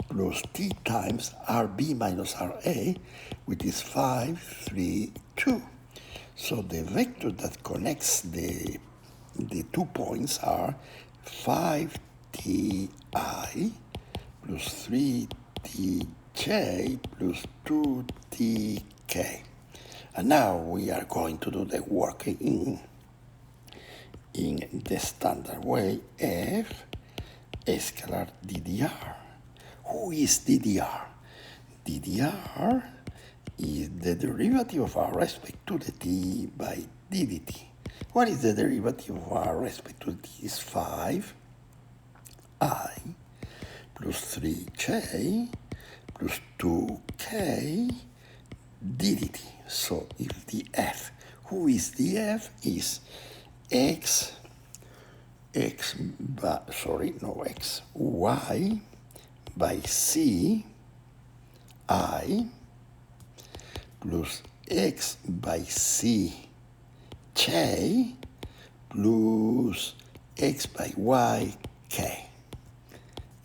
S1: plus t times RB minus RA, which is 5, 3, 2. So the vector that connects the 2 points are 5ti plus 3tj plus 2tk. And now we are going to do the work in the standard way, F scalar DDR. Who is DDR? DDR is the derivative of R respect to the t by ddt. What is the derivative of R respect to t? Is 5i plus 3j plus 2k ddt. So if the f, who is the f, is x, y by c I plus x by c j plus x by y k.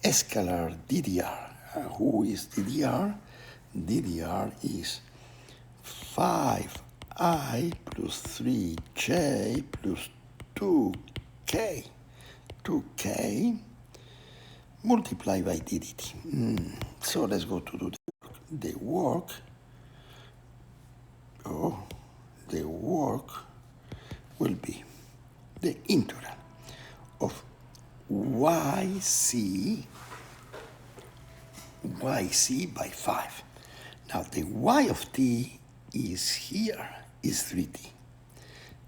S1: Scalar DDR. Who is DDR? DDR is 5i plus 3j plus 2k. 2k multiplied by ddt. So let's go to do the work. The work will be the integral of yc by 5. Now the y of t is here, is 3t.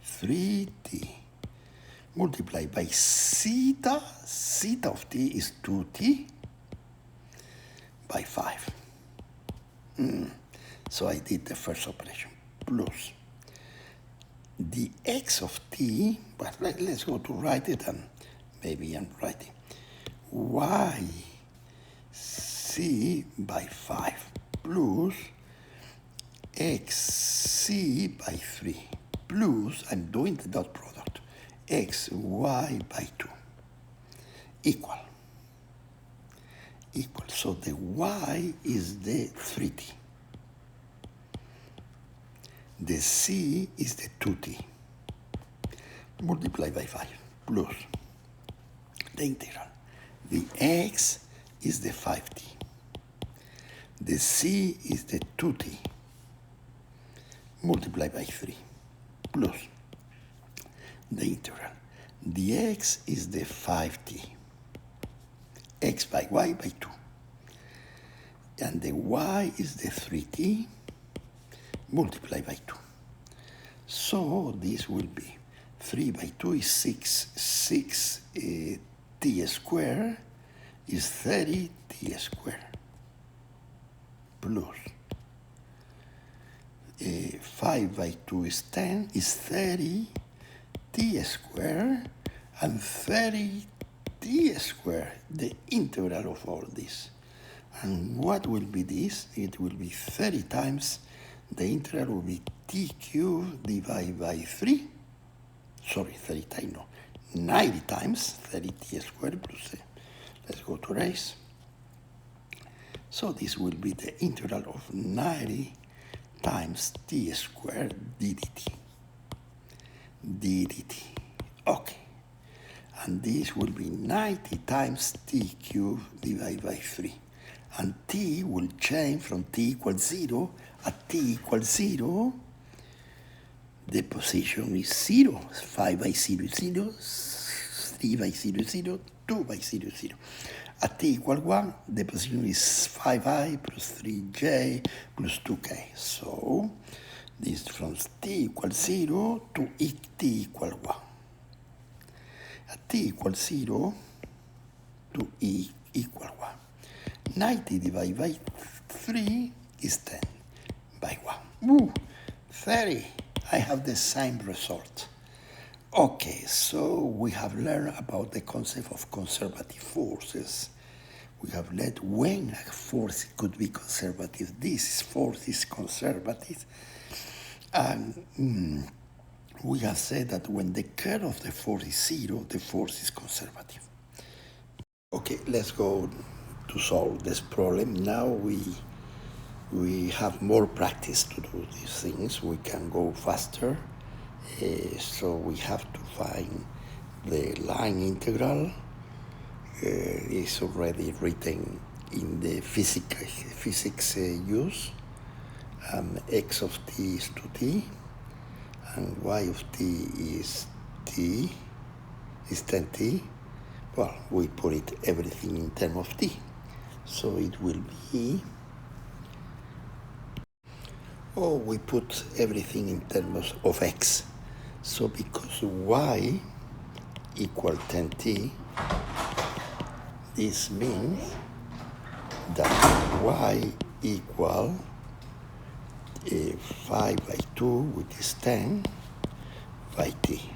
S1: 3t multiplied by theta of t is 2t by 5. So I did the first operation, plus the x of t, but let's go to write it, and maybe I'm writing yc by 5 plus xc by 3 plus, I'm doing the dot product, xy by 2 equal. So the y is the 3t. The c is the 2t multiplied by 5 plus the integral. The x is the 5t. The c is the 2t multiplied by 3 plus the integral. The x is the 5t. X by y by 2. And the y is the 3t multiplied by 2. So this will be 3 by 2 is 6. 6 t squared is 30t squared plus 5 by 2 is 10, is 30 t squared, and 30 t squared, the integral of all this. And what will be this? It will be 30 times, the integral will be t cubed divided by 3. Sorry, 30 times, no. 90 times 30 t squared plus, let's go to raise. So this will be the integral of 90 times t squared ddt. ddt. Okay. And this will be 90 times t cubed divided by 3. And t will change from t equals 0 at t equals 0. The position is 0. 5 by 0 is 0, 3 by 0 is 0, 2 by 0 is 0. At t equals 1, the position is 5i plus 3j plus 2k. So this from t equals 0 to t equals 1. At t equals 0 to e equals 1. 90 divided by 3 is 10 by 1. Ooh, 30. I have the same result. Okay, so we have learned about the concept of conservative forces. We have learned when a force could be conservative. This force is conservative. And we have said that when the curl of the force is 0, the force is conservative. Okay, let's go to solve this problem. Now we have more practice to do these things. We can go faster. So we have to find the line integral. It's already written in the physics use. X of t is 2t, and y of t is 10t. Well, we put it everything in terms of t. So it will be, we put everything in terms of x. So because y equal 10t, this means that y equal 5 by 2, which is 10 by t.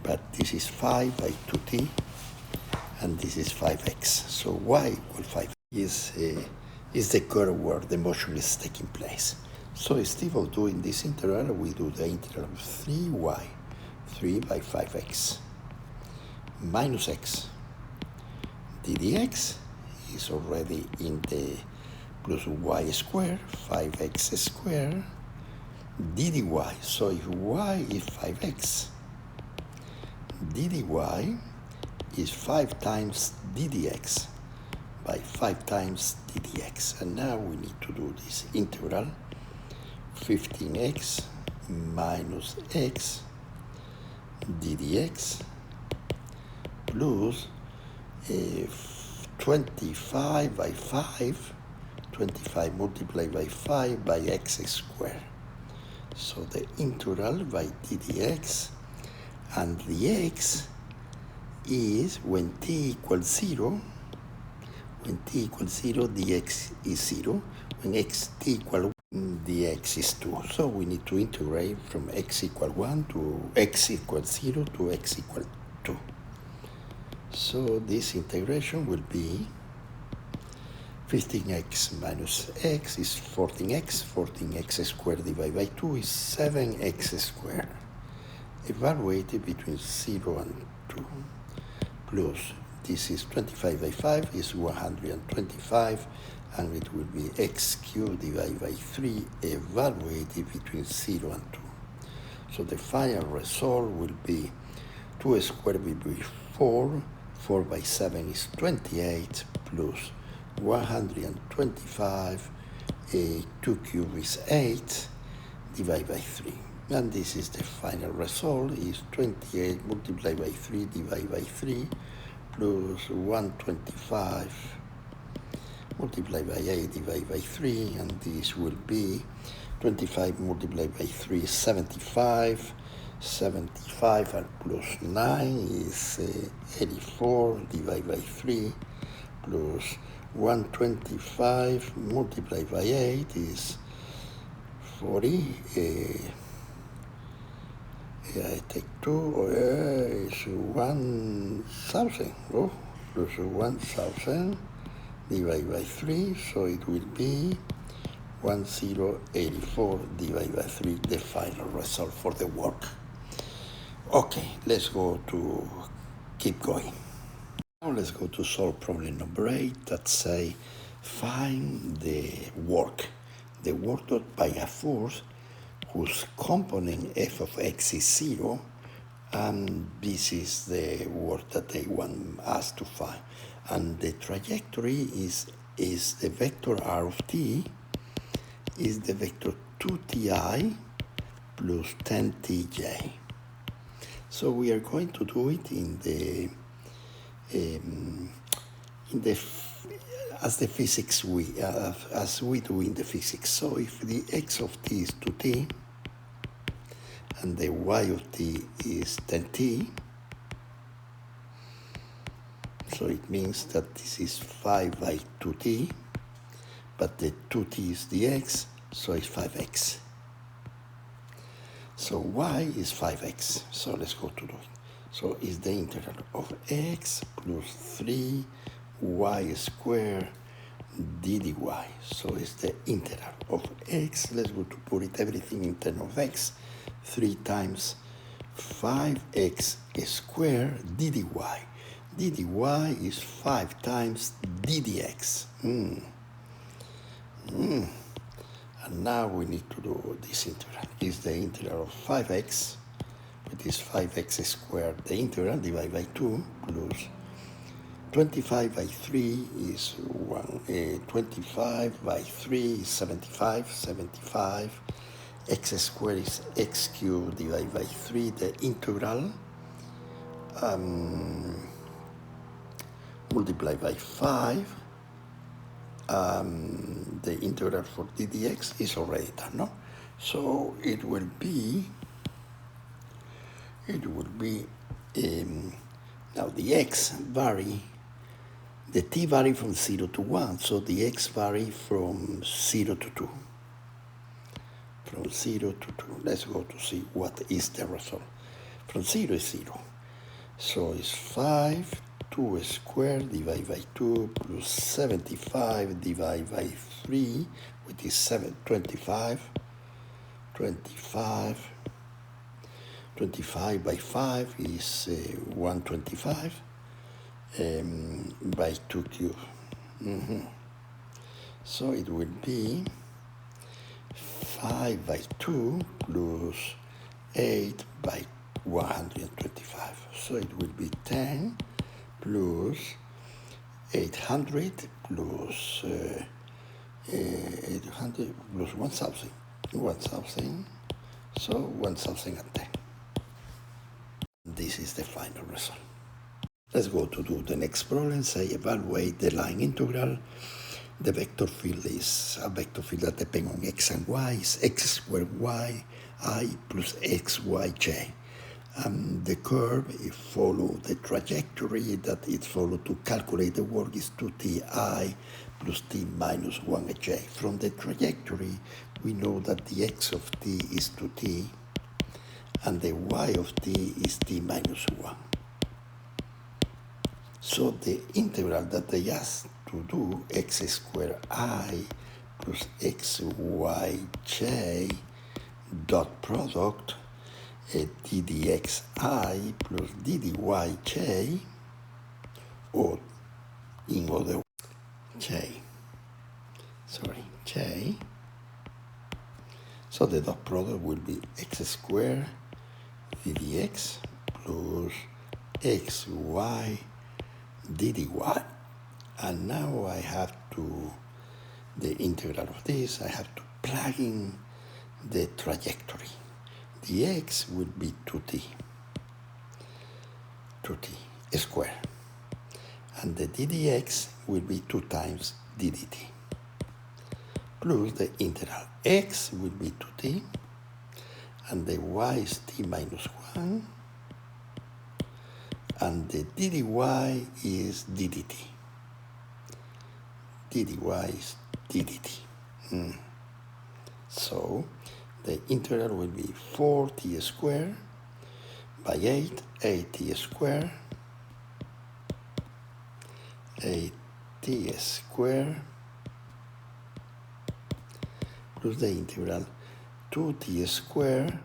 S1: But this is 5 by 2t, and this is 5x. So y equal 5 is the curve where the motion is taking place. So instead of doing this integral, we do the integral of 3y, 3 by 5x, minus x. ddx is already in the plus y squared, 5x squared, ddy. So if y is 5x, ddy is 5 times ddx by 5 times ddx. And now we need to do this integral, 15x minus x ddx plus 25 by 5, 25 multiplied by 5 by x squared. So the integral by ddx, and the x is when t equals 0, when t equals 0, dx is 0. When t equals 1, dx is 2. So we need to integrate from x equals 1 to x equals 0 to x equals 2. So this integration will be 15x minus x is 14x. 14x squared divided by 2 is 7x squared. Evaluated between 0 and 2. Plus, this is 25 by 5 is 125, and it will be x cubed divided by 3, evaluated between 0 and 2. So the final result will be 2 squared will be 4, 4 by 7 is 28, plus 125, 2 cubed is 8, divided by 3. And this is the final result, is 28 multiplied by 3 divided by 3, plus 125 multiplied by 8 divided by 3, and this will be 25 multiplied by 3 is 75, 75 and plus 9 is 84 divided by 3, plus 125 multiplied by 8 is 40, I take 2, it's 1,000. Oh, plus 1,000 divided by 3, so it will be 1084 divided by 3, the final result for the work. Okay, let's go to keep going. Now let's go to solve problem number 8 that say find the work done by a force whose component f of x is 0, and this is the work that they want us to find. And the trajectory is the vector r of t is the vector 2ti plus 10tj. So we are going to do it as we do in the physics. So if the x of t is 2t and the y of t is 10t, so it means that this is 5 by 2t, but the 2t is the x, so it's 5x. So y is 5x. So let's go to do it. So it's the integral of x plus 3y squared dy. So it's the integral of x. Let's go to put it everything in terms of x. 3 times 5x squared dy. dy is 5 times ddx. And now we need to do this integral. It's the integral of 5x, which is 5x squared, the integral divided by 2, plus 25 by 3 is 25 by 3 is 75, 75. X squared is x cubed divided by 3, the integral, multiplied by 5. The integral for ddx is already done, no? So it will be now the x vary, the t vary from 0 to 1, so the x vary from 0 to 2. From 0 to 2. Let's go to see what is the result. From 0 is 0. So it's 5, 2 squared divided by 2 plus 75 divided by 3, which is 25. 25 by 5 is 125 by 2 cubed. So it will be 5 by 2 plus 8 by 125. So it will be 10 plus 800 plus 800 plus 1,000. 1,000. So 1,010. This is the final result. Let's go to do the next problem. Say evaluate the line integral. The vector field is a vector field that depends on x and y. Is x squared y I plus xyj. The curve, it follows the trajectory that it follows to calculate the work is 2ti plus t minus 1j. From the trajectory, we know that the x of t is 2t and the y of t is t minus 1. So the integral that they ask to do, x squared I plus xyj dot product ddxi plus ddyj, or in other j. So the dot product will be x squared ddx plus xy dy. And now I have to, the integral of this, I have to plug in the trajectory. The x will be 2t squared. And the ddx will be 2 times ddt. Plus the integral x will be 2t, and the y is t minus 1, and the dy is ddt. Dy is ddt. So the integral will be 4t squared by 8t squared, 8t squared, plus the integral 2t squared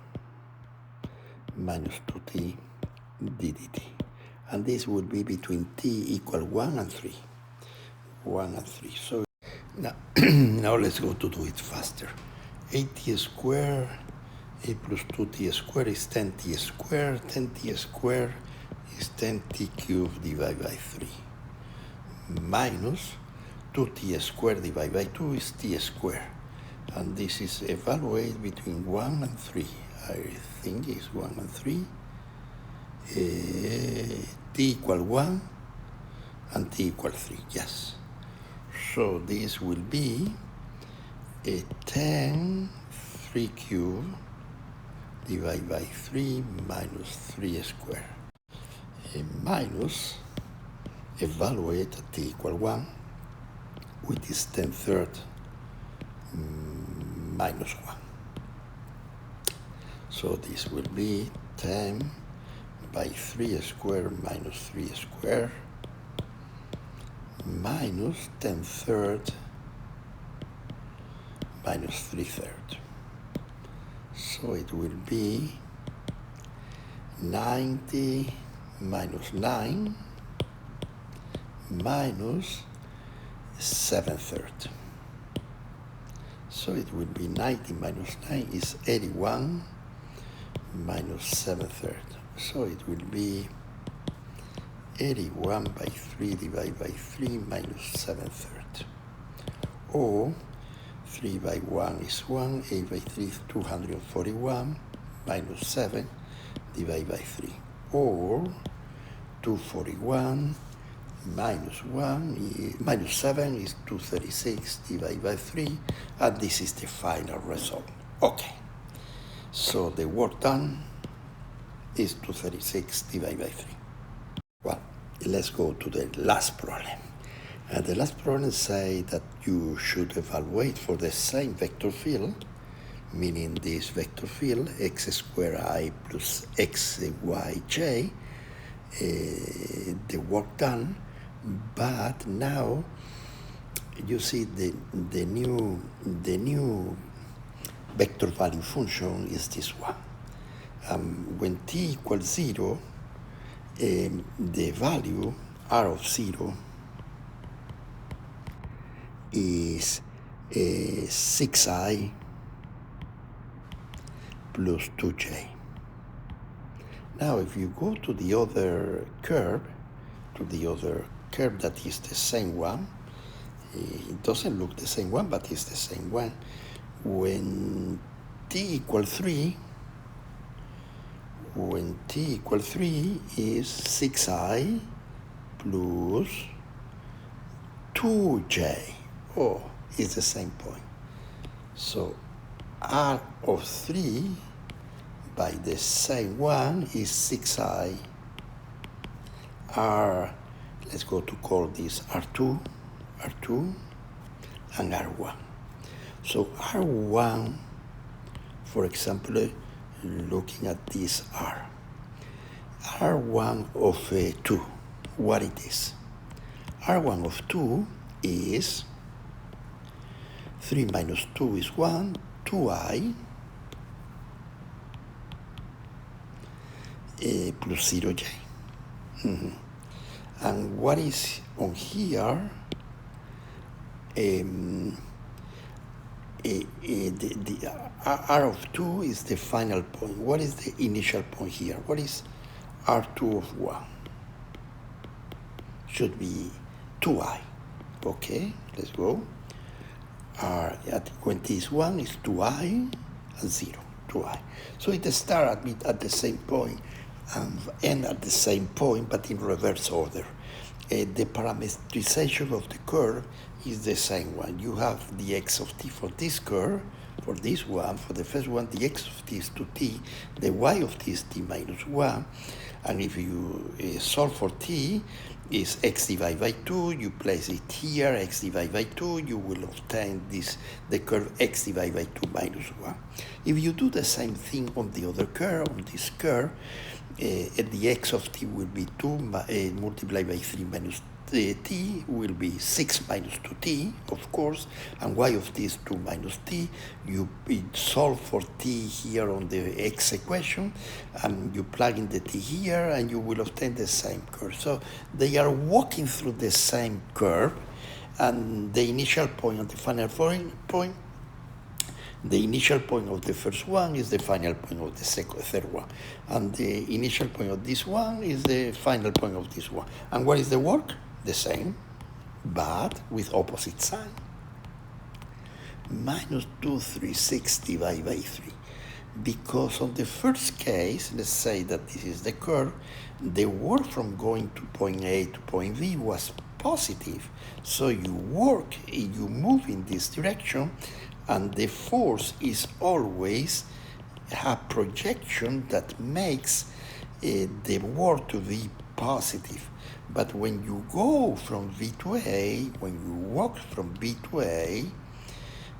S1: minus 2t ddt. And this will be between t equal 1 and 3. 1 and 3. So now, now let's go to do it faster. 8t squared, a plus 2t squared is 10t squared. 10t squared is 10t cubed divided by 3. Minus 2t squared divided by 2 is t squared. And this is evaluated between 1 and 3. I think it's 1 and 3. T equal 1 and t equal 3, yes. So this will be a 10 3 cubed divided by 3 minus 3 squared. A minus, evaluate at t equal 1, which is 10 third minus 1. So this will be 10 by 3 squared minus 3 squared minus 10 third minus 3 third. So it will be 90 minus 9 minus 7 third. So it will be 90 minus 9 is 81 minus 7 third. So it will be 81 by 3 divided by 3 minus 7 third. Or 3 by 1 is 1, 8 by 3 is 241, minus 7 divided by 3. Or 241 minus 1, minus 7 is 236 divided by 3, and this is the final result. Okay, so the work done is 236 divided by 3. Well, let's go to the last problem. The last problem say that you should evaluate for the same vector field, meaning this vector field, x squared I plus xyj, the work done, but now you see the new vector value function is this one. When t equals 0, the value r of 0 is 6i plus 2j. Now if you go to the other curve, that is the same one, it doesn't look the same one, but it's the same one. When t equals 3, is 6i plus 2j. Oh, it's the same point. So r of 3 by the same one is 6i. R, let's go to call this R2, and R1. So R1, for example, looking at this R1 of 2, what it is? R1 of 2 is 3 minus 2 is 1, 2i plus 0j. And what is on here? The R of 2 is the final point. What is the initial point here? What is R2 of 1? Should be 2i. Okay, let's go. R when t is 1 is 2i and 0, 2i. So it starts at the same point and end at the same point, but in reverse order. The parametrization of the curve is the same one. You have the x of t for this curve, for this one, for the first one, the x of t is 2t, the y of t is t minus 1, and if you solve for t, is x divided by 2, you place it here, x divided by 2, you will obtain the curve x divided by 2 minus 1. If you do the same thing on the other curve, on this curve, the x of t will be 2 multiplied by 3 minus t will be 6 minus 2t, of course, and y of t is 2 minus t. You solve for t here on the x equation, and you plug in the t here, and you will obtain the same curve. So they are walking through the same curve, and the initial point and the final point, the initial point of the first one is the final point of the third one, and the initial point of this one is the final point of this one. And what is the work? The same, but with opposite sign. Minus 236 divided by 3. Because on the first case, let's say that this is the curve, the work from going to point A to point B was positive. So you move in this direction, and the force is always a projection that makes the work to be positive. But when you go from B to A, when you walk from B to A,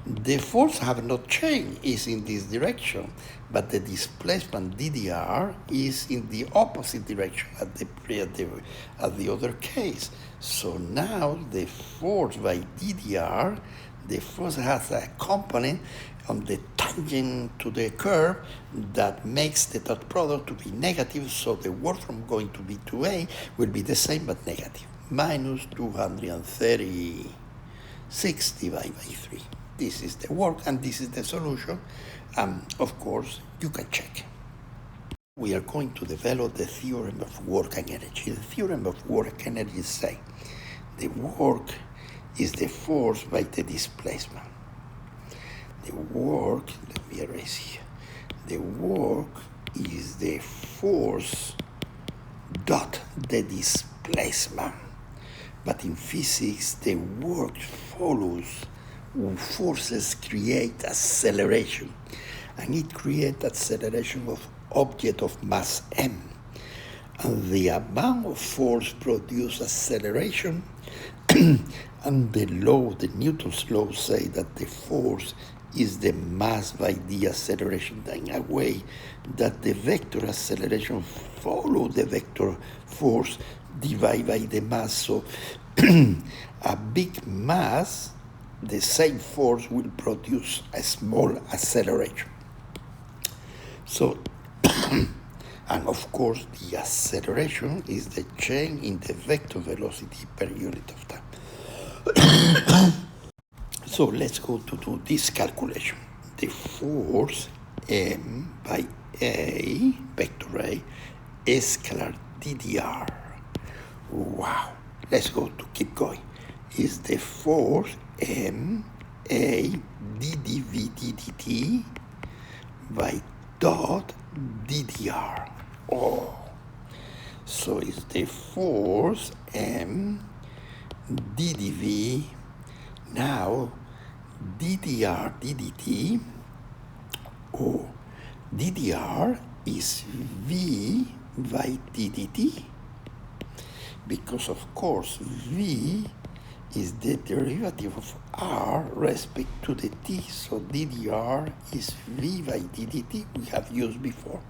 S1: the force have not changed, is in this direction, but the displacement DDR is in the opposite direction at the other case. So now the force by DDR, the force has a component on the tangent to the curve that makes the dot product to be negative, so the work from going to B to A will be the same but negative. Minus 236 divided by 3. This is the work, and this is the solution. Of course, you can check. We are going to develop the theorem of work and energy. The theorem of work and energy says the work is the force by the displacement. The work, let me erase here. The work is the force dot the displacement. But in physics, the work follows. Forces create acceleration, and it creates acceleration of object of mass m. And the amount of force produces acceleration, and the Newton's law say that the force is the mass by the acceleration in a way that the vector acceleration follows the vector force divided by the mass. So a big mass, the same force will produce a small acceleration. So, and of course, the acceleration is the change in the vector velocity per unit of time. So let's go to do this calculation. The force m by a, vector a, scalar DDR. Wow. Let's go to keep going. Is the force m a ddv ddt by dot DDR. Oh. So it's the force m ddv. Now DDR ddt, or DDR is v by ddt, because of course v is the derivative of r respect to the t, so DDR is v by ddt we have used before.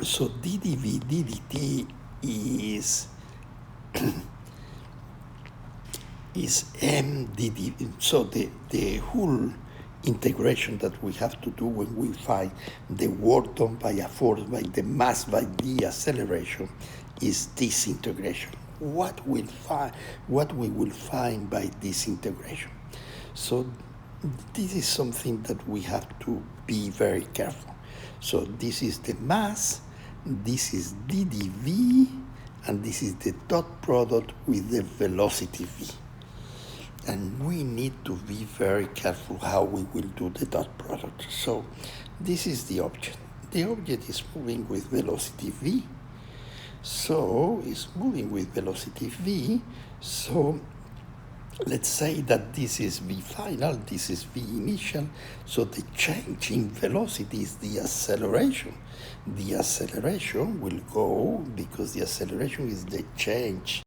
S1: So ddv ddt is is m ddv. So the whole integration that we have to do when we find the work done by a force by the mass by the acceleration is this integration. What we will find by this integration. So this is something that we have to be very careful. So this is the mass, this is ddv, and this is the dot product with the velocity v. And we need to be very careful how we will do the dot product. So this is the object. The object is moving with velocity v. So it's moving with velocity v. So let's say that this is V final, this is V initial, so the change in velocity is the acceleration. The acceleration will go, because the acceleration is the change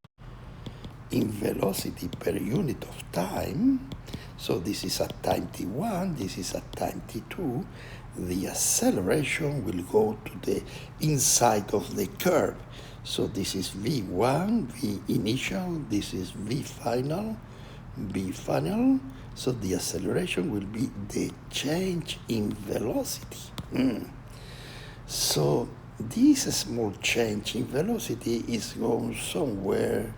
S1: in velocity per unit of time. So this is at time t1, this is at time t2. The acceleration will go to the inside of the curve. So this is V1, V initial, this is V final, V final. So the acceleration will be the change in velocity. So this small change in velocity is going somewhere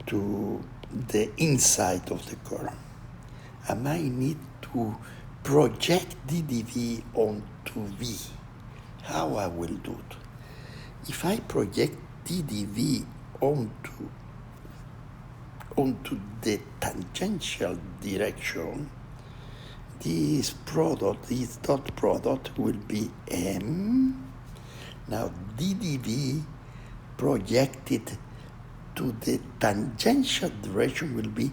S1: to the inside of the curve. And I need to project ddv onto V. How I will do it? If I project ddv onto the tangential direction, this product, this dot product will be m. Now ddv projected to the tangential direction will be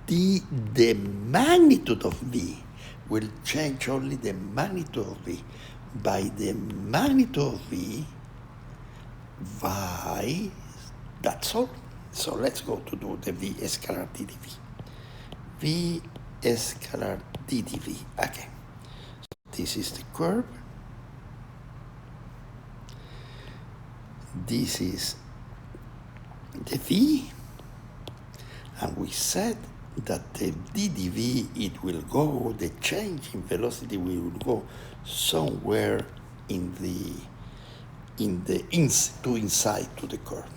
S1: the magnitude of V. Will change only the magnitude of V. By the magnitude of V, y, that's all. So let's go to do the V scalar ddv. V scalar ddv again. So this is the curve. This is the V, and we said that the ddv, it will go, the change in velocity will go somewhere inside to the curve.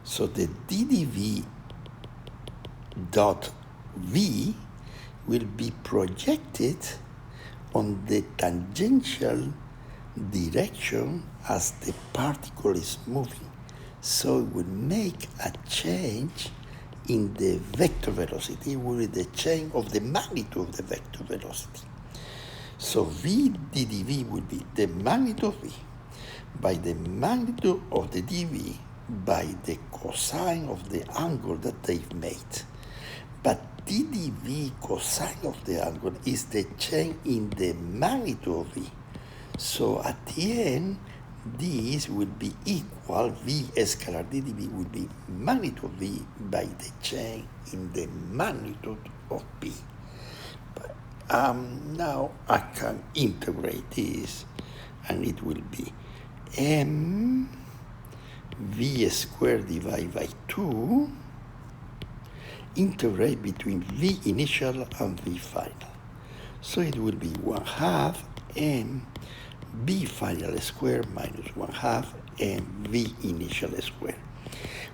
S1: So the ddv dot V will be projected on the tangential direction as the particle is moving. So it will make a change in the vector velocity with the change of the magnitude of the vector velocity. So V ddv will be the magnitude of V by the magnitude of the dv by the cosine of the angle that they've made. But ddv cosine of the angle is the change in the magnitude of V. So at the end, this will be equal, V scalar ddv will be magnitude of V by the change in the magnitude of V. But, now I can integrate this, and it will be m V squared divided by 2, integrate between V initial and V final. So it will be 1/2 m V final square minus 1/2 m V initial square.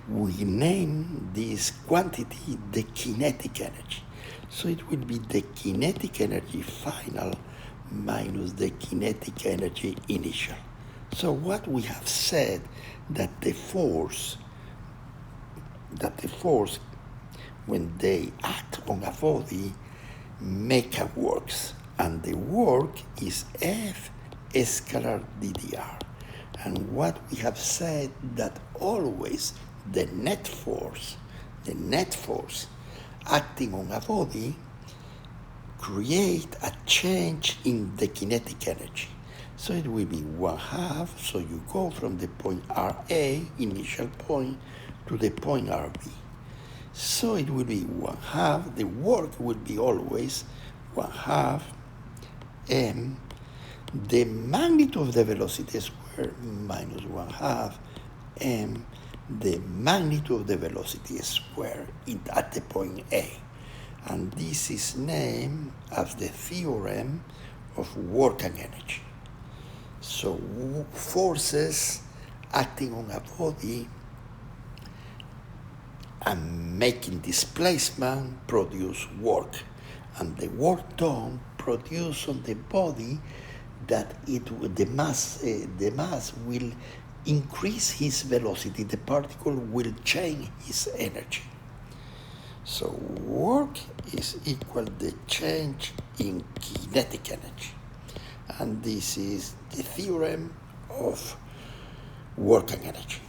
S1: We name this quantity the kinetic energy. So it will be the kinetic energy final minus the kinetic energy initial. So what we have said, that the force when they act on a body make a works, and the work is F scalar ddr. And what we have said, that always the net force acting on a body create a change in the kinetic energy. So it will be 1/2, so you go from the point RA, initial point, to the point RB. So it will be 1/2, the work will be always 1/2 m, the magnitude of the velocity square minus 1/2 m, the magnitude of the velocity square at the point A. And this is named as the theorem of work and energy. So forces acting on a body and making displacement produce work, and the work done produce on the body that the mass will increase his velocity, the particle will change his energy. So work is equal the change in kinetic energy. And this is the theorem of work and energy.